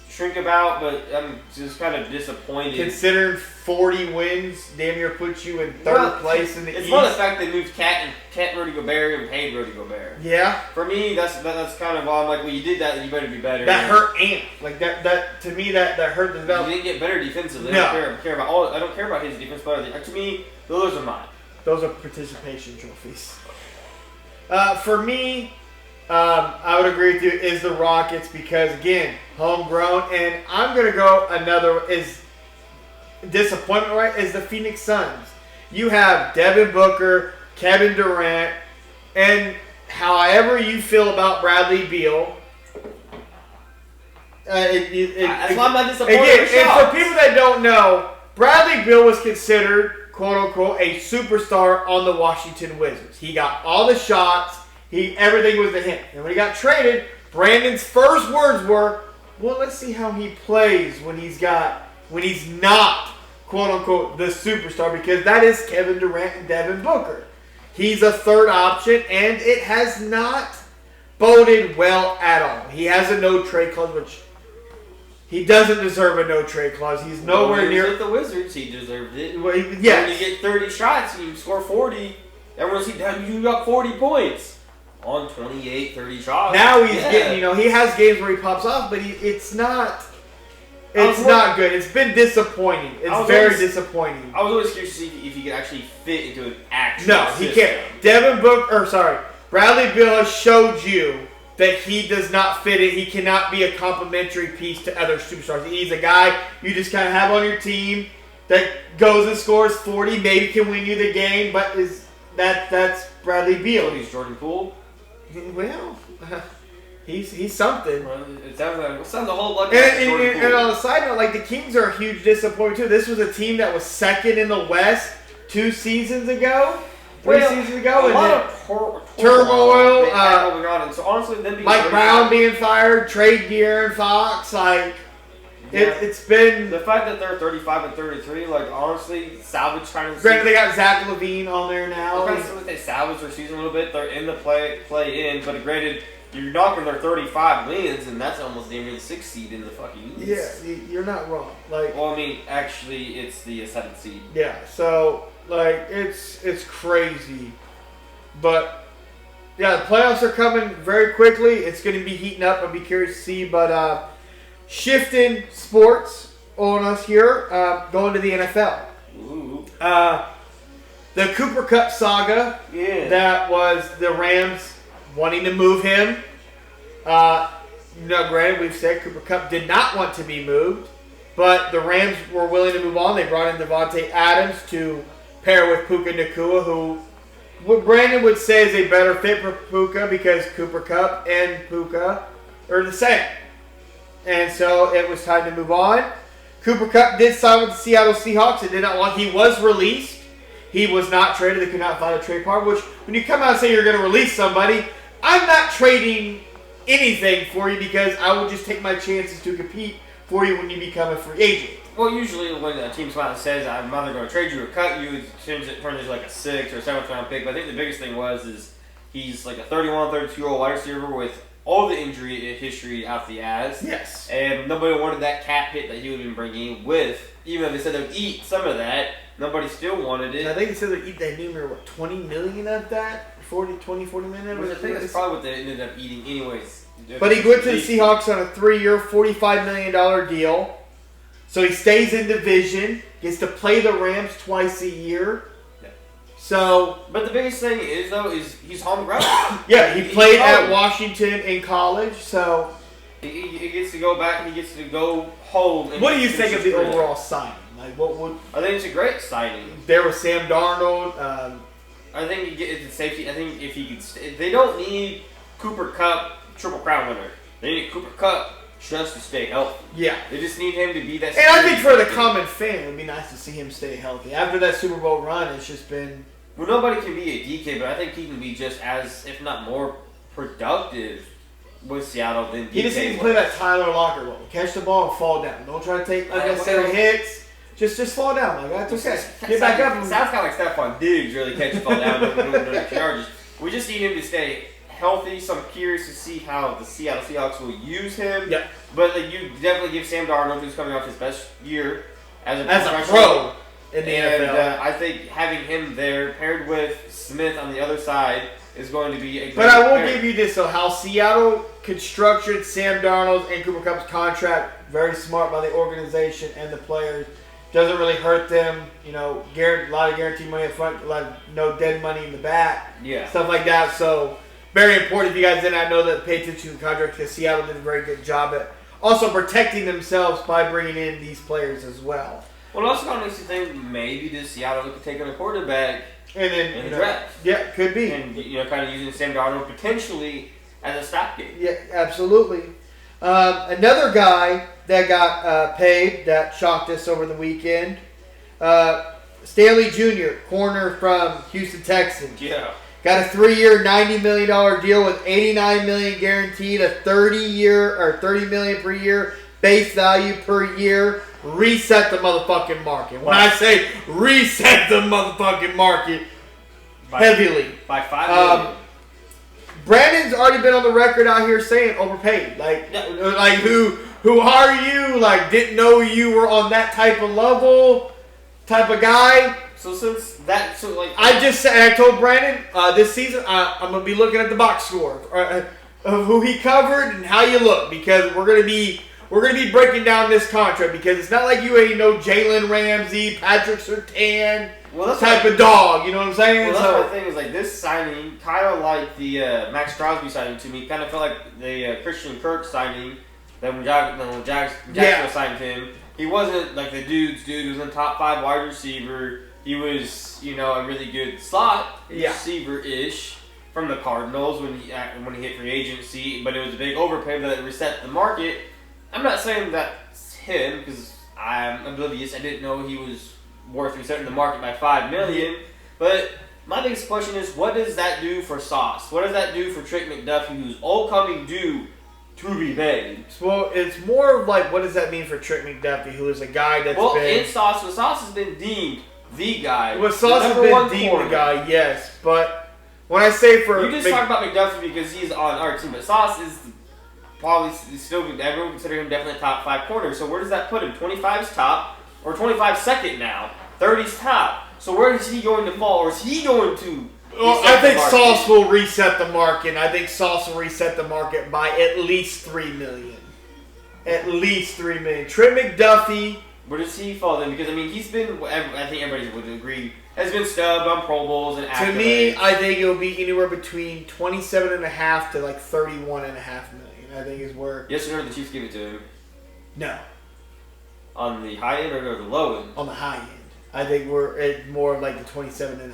shrink about, but I'm just kind of disappointed. Considering 40 wins damn near puts you in third place in the East. It's more the fact they moved Cat Rudy Gobert and paid Rudy Gobert. Yeah. For me, that's kind of all. I'm well, you did that, then you better be better. That hurt Ant. That to me that hurt the development. He didn't get better defensively. No. I don't care about his defense, but to me, those are mine. Those are participation trophies. For me, I would agree with you, is the Rockets, because, again, homegrown. And I'm going to go another, is disappointment, right, is the Phoenix Suns. You have Devin Booker, Kevin Durant, and however you feel about Bradley Beal. That's why I'm not disappointed. Again, and for people that don't know, Bradley Beal was considered, quote-unquote, a superstar on the Washington Wizards. He got all the shots. Everything was to him. And when he got traded, Brandon's first words were, well, let's see how he plays when he's not, quote-unquote, the superstar, because that is Kevin Durant and Devin Booker. He's a third option, and it has not boded well at all. He has a no-trade clause, which he doesn't deserve a no-trade clause. He's nowhere near... With the Wizards, he deserved it. Well, yes. When you get 30 shots and you score 40, everyone sees you got 40 points on 28, 30 shots. Now he's getting, he has games where he pops off, but it's not good. It's been disappointing. It's very disappointing. I was always curious to see if he could actually fit into an actual system. He can't. Bradley Beal has showed you that he does not fit it. He cannot be a complementary piece to other superstars. He's a guy you just kind of have on your team that goes and scores 40, maybe can win you the game, but that's Bradley Beal. He's Jordan Poole. Well, he's something. Well, it sounds a whole lot. And on the side note, the Kings are a huge disappointment too. This was a team that was second in the West 2 seasons ago. 3 seasons ago. A lot of turmoil. Going on. And so honestly, then Mike Brown being fired, trade De'Aaron Fox, it's been the fact that they're 35-33. Honestly, salvage kind of. Granted, they got Zach LaVine on there now. They salvage their season a little bit. They're in the play in, but granted, you're knocking their 35 wins, and that's almost the 6th seed in the fucking East. Yeah, you're not wrong. Actually, it's the 7th seed. Yeah, so it's crazy, but yeah, the playoffs are coming very quickly. It's going to be heating up. I'll be curious to see, but shifting sports on us here, going to the NFL. Ooh. The Cooper Kupp saga. Yeah. That was the Rams wanting to move him. Granted, we've said Cooper Kupp did not want to be moved, but the Rams were willing to move on. They brought in Devontae Adams to pair with Puka Nacua, who Brandon would say is a better fit for Puka because Cooper Kupp and Puka are the same. And so it was time to move on. Cooper Kupp did sign with the Seattle Seahawks. He was released. He was not traded. They could not find a trade partner, which when you come out and say you're going to release somebody, I'm not trading anything for you because I will just take my chances to compete for you when you become a free agent. Well, usually when a team comes out and says, I'm either going to trade you or cut you, it turns into like a 6th or 7th round pick. But I think the biggest thing is he's like a 31, 32-year-old wide receiver with all the injury history out the ass. Yes. And nobody wanted that cap hit that he would have been bringing with, even though they said they'd eat some of that, nobody still wanted it. I think they said they'd eat that numerator, what, 20 million of that? 40 million? Which I think that's probably what they ended up eating anyways. But he went to the Seahawks on a 3-year, $45 million deal. So he stays in division, gets to play the Rams twice a year. Yeah. So, but the biggest thing is he's homegrown. Yeah, he played at Washington in college, so he gets to go back. He gets to go home. What do you think of the overall signing? Like, what would? I think it's a great signing. There was Sam Darnold. I think you get the safety. I think if he could, they don't need Cooper Kupp, Triple Crown winner. They need Cooper Kupp just to stay healthy. Yeah. They just need him to be that. And I think for the common fan, it would be nice to see him stay healthy. After that Super Bowl run, it's just been. Well, nobody can be a DK, but I think he can be just as, if not more, productive with Seattle than DK. He just needs to play that Tyler Lockett role. Catch the ball and fall down. Don't try to take unnecessary hits. Just fall down. Like, that's okay. Get back up. Sounds kind of like Stephon Diggs really catch the fall down and charges. We just need him to stay healthy, so I'm curious to see how the Seattle Seahawks will use him. Yep. But you definitely give Sam Darnold, who's coming off his best year as a pro in the NFL. I think having him there paired with Smith on the other side is going to be a great But I will pair. give you this, though. How Seattle constructed Sam Darnold's and Cooper Kupp's contract, very smart by the organization and the players. Doesn't really hurt them. You know, a lot of guaranteed money up front, a lot of no dead money in the back. Yeah. Stuff like that. So, very important. If you guys did not know that, pay attention to the contract because Seattle did a very good job at also protecting themselves by bringing in these players as well. Well, it also kind of makes you think maybe does Seattle look at taking a quarterback and then in the draft. Yeah, could be. And kind of using Sam Darnold potentially as a stopgap. Yeah, absolutely. Another guy that got paid that shocked us over the weekend, Stanley Jr., corner from Houston Texans. Yeah. Got a 3-year, $90 million deal with $89 million guaranteed, a $30 million per year base value per year. Reset the motherfucking market. When I say reset the motherfucking market, heavily. By $5 million. Brandon's already been on the record out here saying overpaid. Like who are you? Like, didn't know you were on that type of level, type of guy. So since that, I told Brandon this season I'm gonna be looking at the box score of who he covered and how you look because we're gonna be breaking down this contract because it's not like you ain't no Jalen Ramsey, Patrick Surtain type of dog. You know what I'm saying? Well, that's my thing is like this signing, kind of like the Max Crosby signing to me, kind of felt like the Christian Kirk signing that when Jacksonville signed him. He wasn't like the dude. He was a top 5 wide receiver. He was, a really good slot receiver-ish from the Cardinals when he hit free agency, but it was a big overpay that reset the market. I'm not saying that's him because I'm oblivious. I didn't know he was worth resetting the market by $5 million. But my biggest question is, what does that do for Sauce? What does that do for Trick McDuffie, who's all coming due to be paid? Well, it's more of like, what does that mean for Trick McDuffie, who is a guy that's been... in Sauce, Sauce has been deemed the guy. Well, Sauce has been deemed the guy, yes. But when I say for... You just talk about McDuffie because he's on our team, but Sauce is probably still... Everyone consider him definitely a top 5 corner. So where does that put him? 25's top, or 25's second now. 30's top. So where is he going to fall, or is he going to... Well, I think Sauce will reset the market. I think Sauce will reset the market by at least $3 million. At least $3 million. Trent McDuffie. Where does he fall then? Because, he's been, I think everybody would agree, has been stubbed on Pro Bowls and accolades. To me, I think it'll be anywhere between $27.5 to like $31.5 million. I think is where... Yes or no, the Chiefs give it to him? No. On the high end or the low end? On the high end. I think we're at more like the $27.5.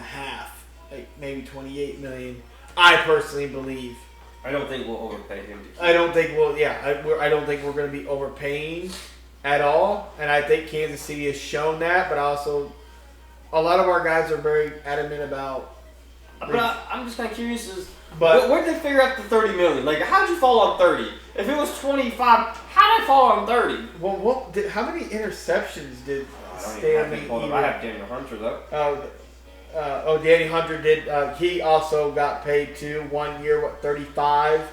Like maybe $28 million. I personally believe. I don't think we'll overpay him. I don't think we'll. Yeah, I don't think we're going to be overpaying at all. And I think Kansas City has shown that. But also, a lot of our guys are very adamant about. But I'm just kind of curious. But where did they figure out the $30 million? Like, how'd you fall on 30? If it was 25, how did I fall on 30? Well, how many interceptions did Stanley? I have Daniel Hunter though. Danny Hunter did. He also got paid too. 1 year, $35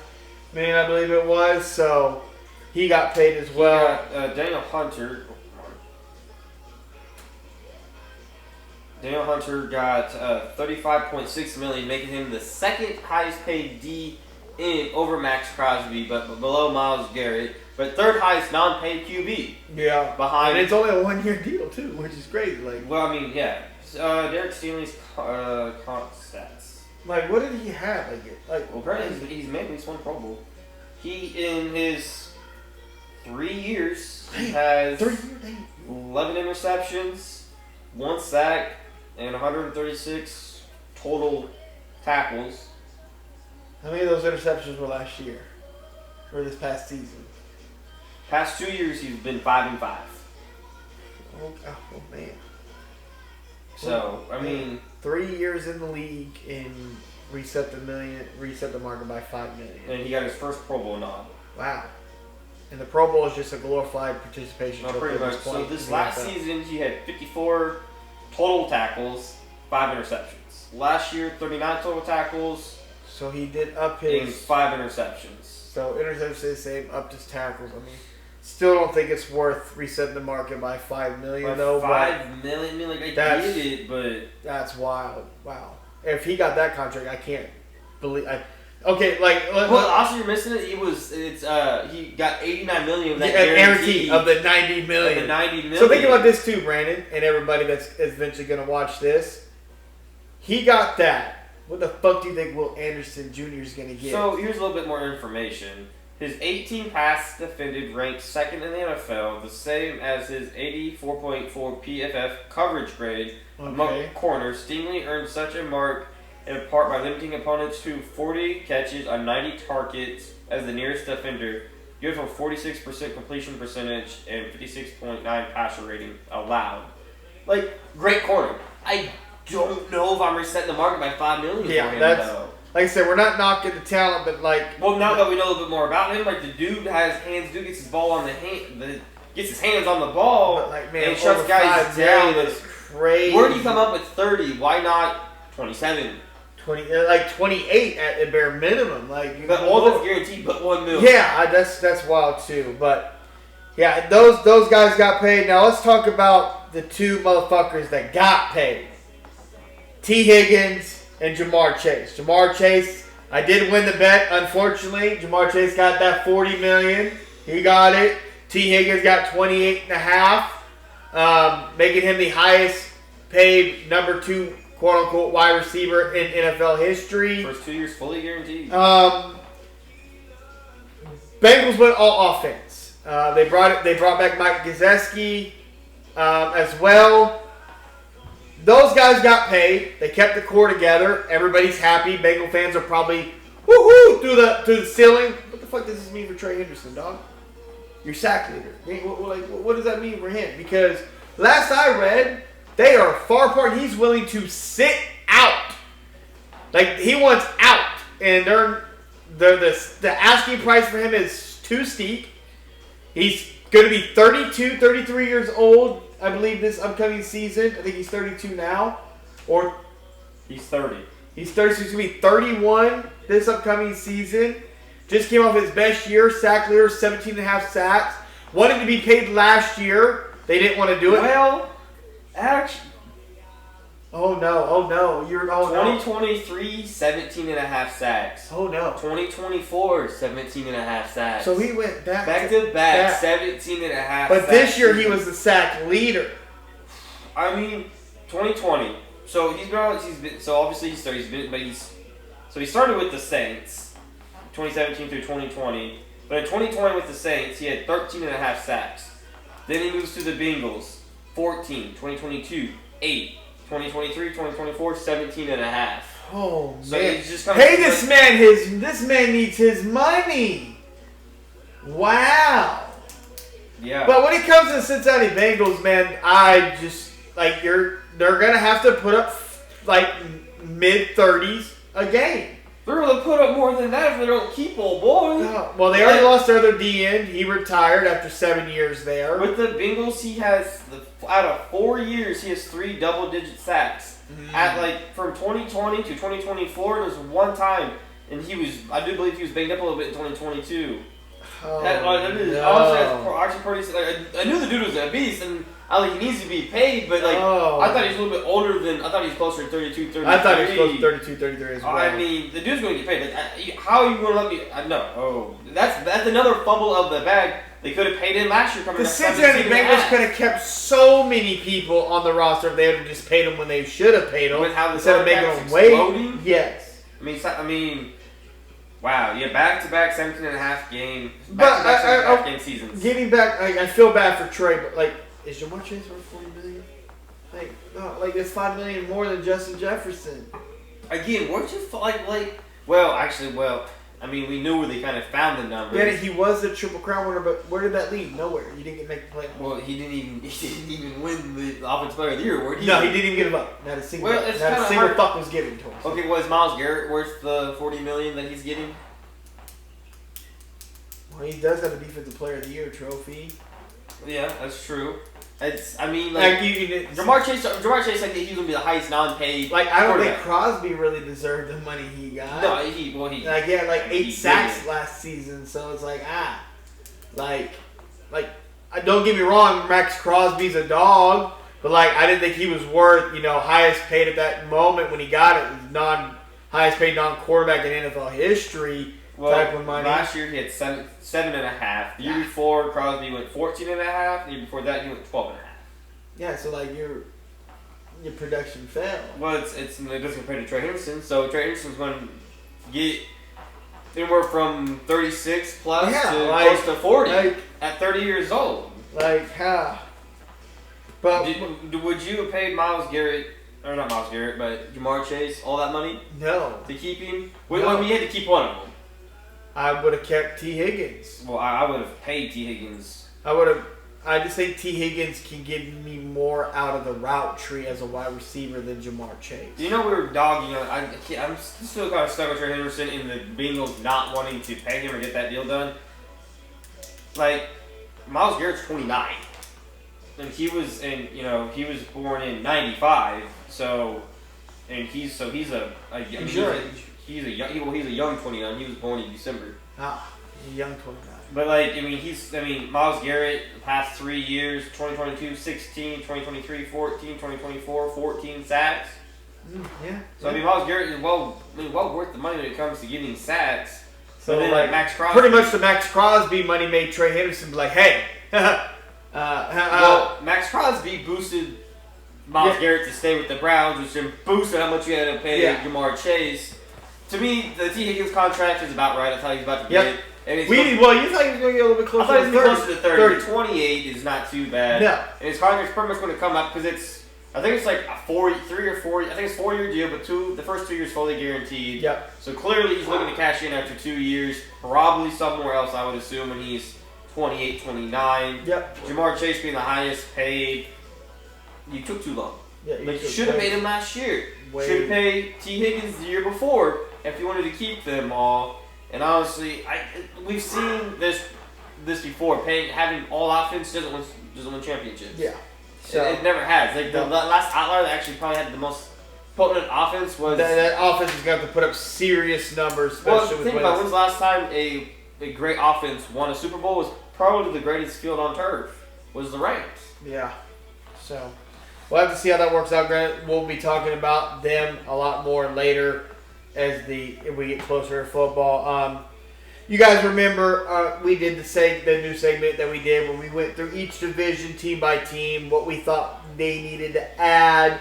million, I believe it was. So he got paid as well. Daniel Hunter. Daniel Hunter got $35.6 million, making him the second highest paid D over Max Crosby, but below Myles Garrett. But third highest non-paid QB. Yeah, behind. And it's only a 1 year deal too, which is crazy. Like, well, I mean, yeah. Derek Stingley's stats. Like, what did he have? Well, apparently he's made at least one Pro Bowl. He, in his 3 years, he has 11 interceptions, 1 sack, and 136 total tackles. How many of those interceptions were last year? Or this past season? Past 2 years, he's been 5-5. Oh man. So, I mean, 3 years in the league and reset the market by $5 million. And he got his first Pro Bowl nod. Wow. And the Pro Bowl is just a glorified participation. No, pretty much. So this last season, he had 54 total tackles, 5 interceptions. Last year, 39 total tackles. So he did up his... And 5 interceptions. So interceptions the same, upped his tackles. I mean, still don't think it's worth resetting the market by $5 million though. $5 million? I mean, like, I get it, but... That's wild. Wow. If he got that contract, I can't believe... also you're missing it. He got $89 million of that guarantee of the $90 million. So think about this too, Brandon, and everybody that's eventually going to watch this. He got that. What the fuck do you think Will Anderson Jr. is going to get? So here's a little bit more information. His 18 passes defended ranked second in the NFL, the same as his 84.4 PFF coverage grade among corners. Stingley earned such a mark in part by limiting opponents to 40 catches on 90 targets as the nearest defender, good for 46% completion percentage and 56.9 passer rating allowed. Like, great corner. I don't know if I'm resetting the market by $5 million. Yeah, though. Like I said, we're not knocking the talent, but well, now that we know a little bit more about him, like the dude has hands, dude gets his ball on gets his hands on the ball, and shuts guys down. That's crazy. Where did he come up with 30? Why not 27? 28 at the bare minimum. But all that's guaranteed, but $1 million. Yeah, that's wild too. But yeah, those guys got paid. Now let's talk about the two motherfuckers that got paid. T. Higgins and Jamar Chase. Jamar Chase, I did win the bet, unfortunately. Jamar Chase got that $40 million. He got it. T. Higgins got $28.5, making him the highest paid number 2 quote-unquote wide receiver in NFL history. First 2 years fully guaranteed. Bengals went all offense. They brought back Mike Gesicki as well. Those guys got paid. They kept the core together. Everybody's happy. Bengal fans are probably woohoo through the ceiling. What the fuck does this mean for Trey Henderson, dog? Your sack leader. What does that mean for him? Because last I read, they are far apart. He's willing to sit out. Like, he wants out, and the asking price for him is too steep. He's going to be 32, 33 years old. I believe this upcoming season. I think he's 32 now. Or he's 30. He's 30, so he's going to be 31 this upcoming season. Just came off his best year. Sack leader, 17.5 sacks. Wanted to be paid last year. They didn't want to do it. Well, actually. Oh no. 2023, 17.5 sacks. Oh no. 2024, 17.5 sacks. So he went back to back 17.5 But this year he was the sack leader. I mean, 2020. So he started with the Saints, 2017 through 2020. But in 2020 with the Saints, he had 13.5 sacks. Then he moves to the Bengals, 14, 2022, 8. 2023, 2024, 17.5. Oh, so man. He's just pay this man this man needs his money. Wow. Yeah. But when it comes to the Cincinnati Bengals, man, I just they're gonna have to put up mid-30s a game. They're going to put up more than that if they don't keep old boy. Well, they already lost their other DN. He retired after 7 years there. With the Bengals, he has, out of 4 years, he has 3 double-digit sacks. From 2020 to 2024, there's one time, and I do believe he was banged up a little bit in 2022. Honestly, actually pretty. I knew the dude was a beast, and he needs to be paid. But I thought he was a little bit older than. I thought he was closer to 32, 33. I thought he was close to 32, 33 as well. I mean, the dude's going to get paid. How are you going to let me? No. Oh, that's another fumble of the bag. They could have paid him last year. The Cincinnati Bengals could have kept so many people on the roster if they would have just paid them when they should have paid them. With how the instead of making them wait. Yes. I mean. Wow, yeah, back-to-back 17.5 game, game seasons. Getting back, I feel bad for Trey, but is Jamar Chase worth $40 million? It's $5 million more than Justin Jefferson. Again, weren't you we knew where they kind of found the numbers. Yeah, he was the Triple Crown winner, but where did that lead? Nowhere. He didn't make the playoffs. Well, he didn't even win the Offensive Player of the Year award. He didn't even get a vote. Not a single. Fuck was given to him. Okay, was Myles Garrett worth the $40 million that he's getting? Well, he does have a Defensive Player of the Year trophy. Yeah, that's true. Jamar Chase, he was going to be the highest non-paid. I don't think Crosby really deserved the money he got. No, he had 8 sacks last season, so it's don't get me wrong, Max Crosby's a dog, but I didn't think he was worth highest paid at that moment when he got it, highest paid non-quarterback in NFL history. Type of money. Last year he had 7.5. The year before Crosby went 14.5. The year before that he went 12.5. Yeah, so your production fell. Well, it doesn't compare to Trey Henderson. So Trey Henderson's going to get anywhere from 36 plus to close to 40 at 30 years old. But would you have paid Myles Garrett? Or not Myles Garrett, but Jamar Chase all that money? No. To keep him? Well, you had to keep one of them. I would have kept T. Higgins. Well, I would have paid T. Higgins. I just think T. Higgins can give me more out of the route tree as a wide receiver than Jamar Chase. We were dogging on. I'm still kind of stuck with Trey Henderson in the Bengals not wanting to pay him or get that deal done. Myles Garrett's 29, and he was born in '95. He's a young 29. He was born in December. He's a young 29. But Myles Garrett, the past 3 years, 2022, 16, 2023, 14, 2024, 14 sacks. So Myles Garrett is well worth the money when it comes to getting sacks. So Max Crosby, pretty much the Max Crosby money made Trey Henderson be like, hey. Max Crosby boosted Myles Garrett to stay with the Browns, which then boosted how much you had to pay Jamar Chase. To me, the T. Higgins contract is about right. That's how he's about to get it. You thought he was going to get a little bit closer to 30. I thought he was closer to 30. 28 is not too bad. No. And his contract's pretty much going to come up because I think it's a 4-year deal, but the first 2 years fully guaranteed. Yep. So clearly he's looking to cash in after 2 years, probably somewhere else, I would assume, when he's 28, 29. Yep. Jamar Chase being the highest paid. You took too long. Yeah, you should have paid him last year. Should have paid T. Higgins the year before if you wanted to keep them all. And honestly, we've seen this before. Having all offense doesn't win championships. Yeah. So it never has. The last outlier that actually probably had the most potent offense was that offense is going to have to put up serious numbers. Especially think about when's the last time a great offense won a Super Bowl was probably the greatest field on turf was the Rams. Yeah. So we'll have to see how that works out. Granted, we'll be talking about them a lot more later if we get closer to football. You guys remember we did the new segment that we did where we went through each division team by team, what we thought they needed to add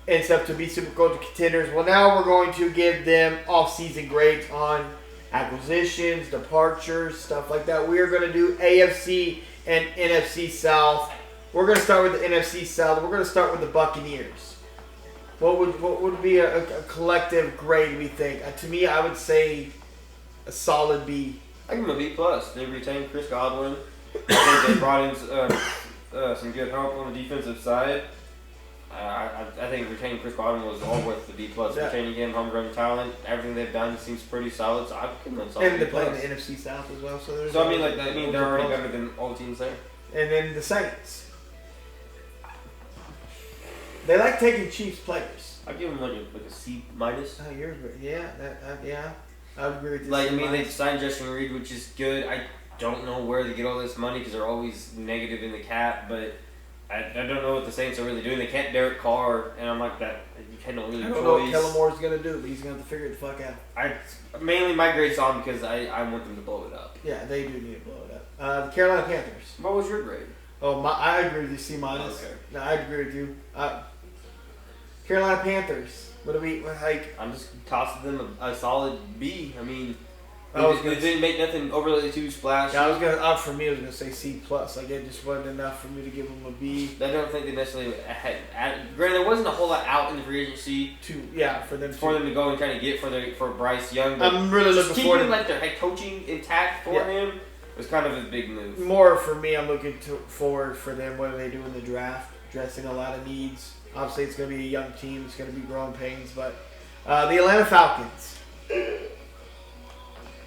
and stuff to be Super Bowl contenders. Well, now we're going to give them off-season grades on acquisitions, departures, stuff like that. We are going to do AFC and NFC South. We're going to start with the NFC South. We're going to start with the Buccaneers. What would be a collective grade, we think? To me, I would say a solid B. I give them a B+. They retained Chris Godwin. I think they brought in some good help on the defensive side. I think retaining Chris Godwin was all worth the B plus. Yeah. Retaining him, homegrown talent, everything they've done seems pretty solid. So I'd give them a solid And B they play in plus. the NFC South as well. So there's. So I mean, they're already better than all teams there. And then the Saints. They like taking Chiefs players. I'd give them like a C minus. Oh, yeah, yeah. I would agree with you. Like, I mean, they signed Justin Reed, which is good. I don't know where they get all this money because they're always negative in the cap, but I don't know what the Saints are really doing. They can't Derek Carr, and I'm like, that you can't really I don't know what Kellen Moore's going to do, but he's going to have to figure it the fuck out. Mainly my grade's on because I want them to blow it up. Yeah, they do need to blow it up. The Carolina Panthers. What was your grade? Oh, I agree with you, C minus. Okay. No, I agree with you. Carolina Panthers. What do we like? I'm just tossing them a solid B. I mean, They didn't make nothing overly too splashy. Yeah, I was gonna for me. I was gonna say C plus. Like it just wasn't enough for me to give them a B. I don't think they necessarily had. Granted, there wasn't a whole lot out in the free agency For them to go and kind of get for Bryce Young. But I'm really looking forward to like their head coaching intact for him was kind of a big move. More for me. I'm looking forward for them. What do they do in the draft? Addressing a lot of needs. Obviously, it's going to be a young team. It's going to be growing pains. But the Atlanta Falcons.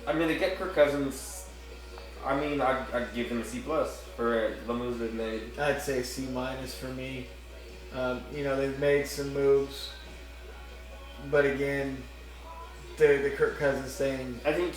I mean, they get Kirk Cousins. I mean, I'd give them a C plus for the moves they've made. I'd say C minus for me. They've made some moves, but again, the Kirk Cousins thing. I think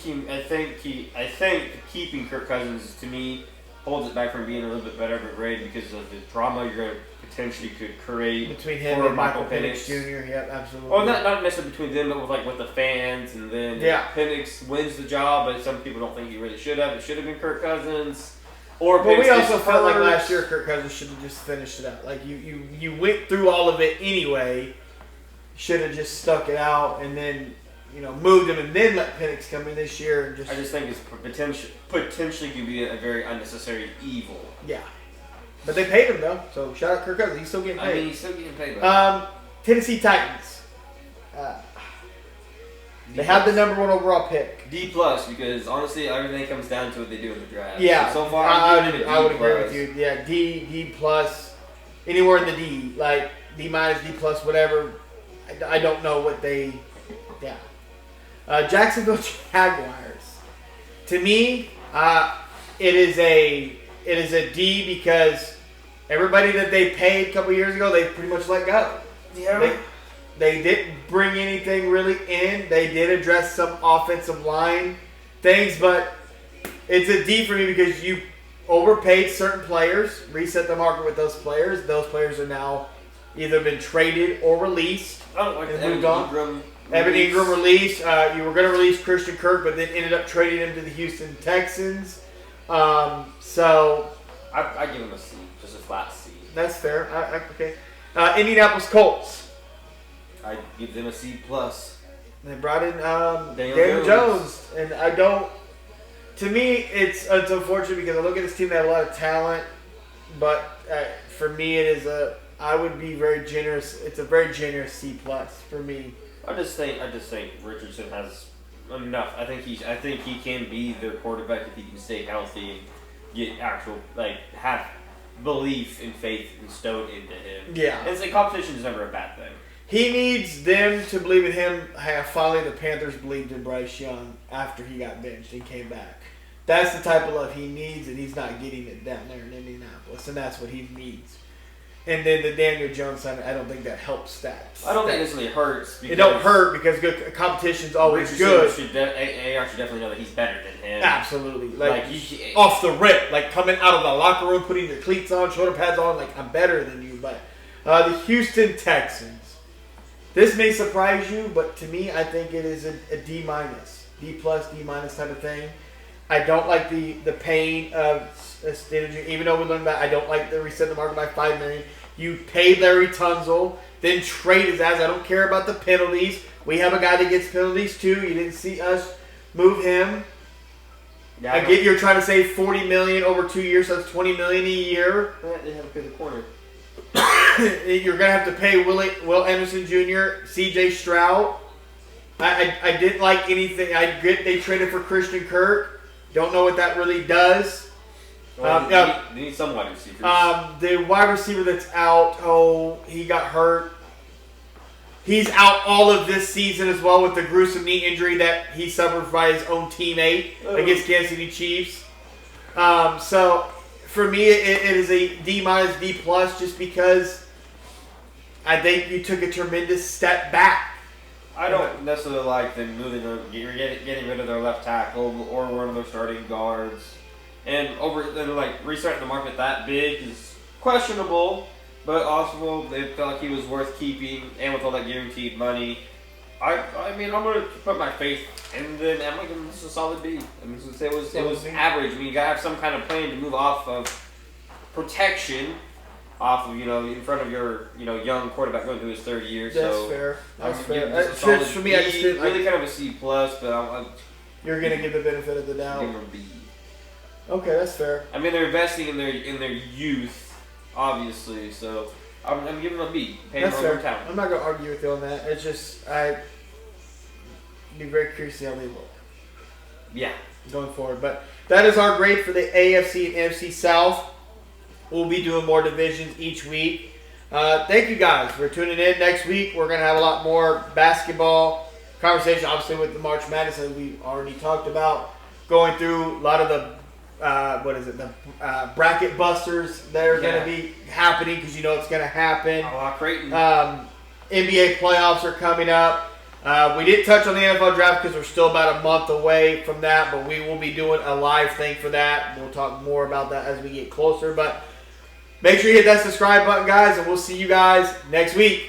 keeping Kirk Cousins to me holds it back from being a little bit better of a grade because of the drama you're going to potentially could create between him for and Michael Penix Jr. Yep, absolutely. Well, not necessarily between them, but with the fans, and then Penix wins the job, but some people don't think he really should have. It should have been Kirk Cousins. But we also felt like last year Kirk Cousins should have just finished it out. Like you went through all of it anyway. Should have just stuck it out and then moved him and then let Penix come in this year and just. I just think it's potentially could be a very unnecessary evil. Yeah. But they paid him though, so shout out Kirk Cousins. He's still getting paid. I mean, he's still getting paid. Tennessee Titans. They have the number 1 overall pick. D plus because honestly, everything comes down to what they do in the draft. Yeah. So far, I would agree with you. Yeah, D plus, anywhere in the D, like D minus, D plus, whatever. I don't know what they. Yeah. Jacksonville Jaguars. To me, it is a D because everybody that they paid a couple years ago, they pretty much let go. Yeah. They didn't bring anything really in. They did address some offensive line things, but it's a D for me because you overpaid certain players, reset the market with those players. Those players are now either been traded or released. I don't like Evan Ingram released. You were going to release Christian Kirk, but then ended up trading him to the Houston Texans. So I give him a C, just a flat C. That's fair. Okay. Indianapolis Colts. I give them a C plus. They brought in Daniel Jones, and I don't. To me, it's unfortunate because I look at this team; they have a lot of talent, but for me, it is I would be very generous. It's a very generous C plus for me. I just think Richardson has enough. I think he can be their quarterback if he can stay healthy and get have belief and faith instilled into him. Yeah, and it's like competition is never a bad thing. He needs them to believe in him. Finally, the Panthers believed in Bryce Young after he got benched and came back. That's the type of love he needs, and he's not getting it down there in Indianapolis, and that's what he needs. And then the Daniel Jones sign, I don't think that helps stats. I don't think it necessarily hurts. It don't hurt because good competition's always good. AR should definitely know that he's better than him. Absolutely. Like off the rip, like coming out of the locker room, putting your cleats on, shoulder pads on, like I'm better than you. But the Houston Texans. This may surprise you, but to me, I think it is a D minus, D plus, D minus type of thing. I don't like the pain of Stidham, even though we learned about. I don't like the reset the market by $5 million. You paid Larry Tunzel, then trade his ass. I don't care about the penalties. We have a guy that gets penalties too. You didn't see us move him. Yeah, I get you're trying to save $40 million over 2 years, so that's $20 million a year. They have to pay the corner. You're going to have to pay Will Anderson Jr., C.J. Stroud. I didn't like anything. They traded for Christian Kirk. Don't know what that really does They need some wide receivers. The wide receiver that's out, he got hurt. He's out all of this season as well with the gruesome knee injury that he suffered by his own teammate against Kansas City Chiefs. So for me, it is a D-, D+, just because I think you took a tremendous step back. I don't necessarily like them getting rid of their left tackle or one of their starting guards. And restarting the market that big is questionable, but also they felt like he was worth keeping, and with all that guaranteed money, I mean, I'm going to put my faith in them. I'm going to give them a solid B. I mean, it was average. I mean, you got to have some kind of plan to move off of protection, off of, in front of your, young quarterback going through his third year. That's so fair. That's fair. For me, I just did really kind of a C+, but you're going to give the benefit of the doubt. Give them a B. Okay, that's fair. I mean, they're investing in their youth, obviously, so I'm giving them a B. That's fair. I'm not going to argue with you on that. It's just, I'd be very curious to see how they look. Yeah. Going forward. But that is our grade for the AFC and NFC South. We'll be doing more divisions each week. Thank you guys for tuning in. Next week, we're going to have a lot more basketball conversation, obviously, with the March Madness that we already talked about. Going through a lot of the bracket busters that are going to be happening, because it's going to happen. Creighton. NBA playoffs are coming up. We didn't touch on the NFL draft because we're still about a month away from that, but we will be doing a live thing for that. We'll talk more about that as we get closer. But make sure you hit that subscribe button, guys, and we'll see you guys next week.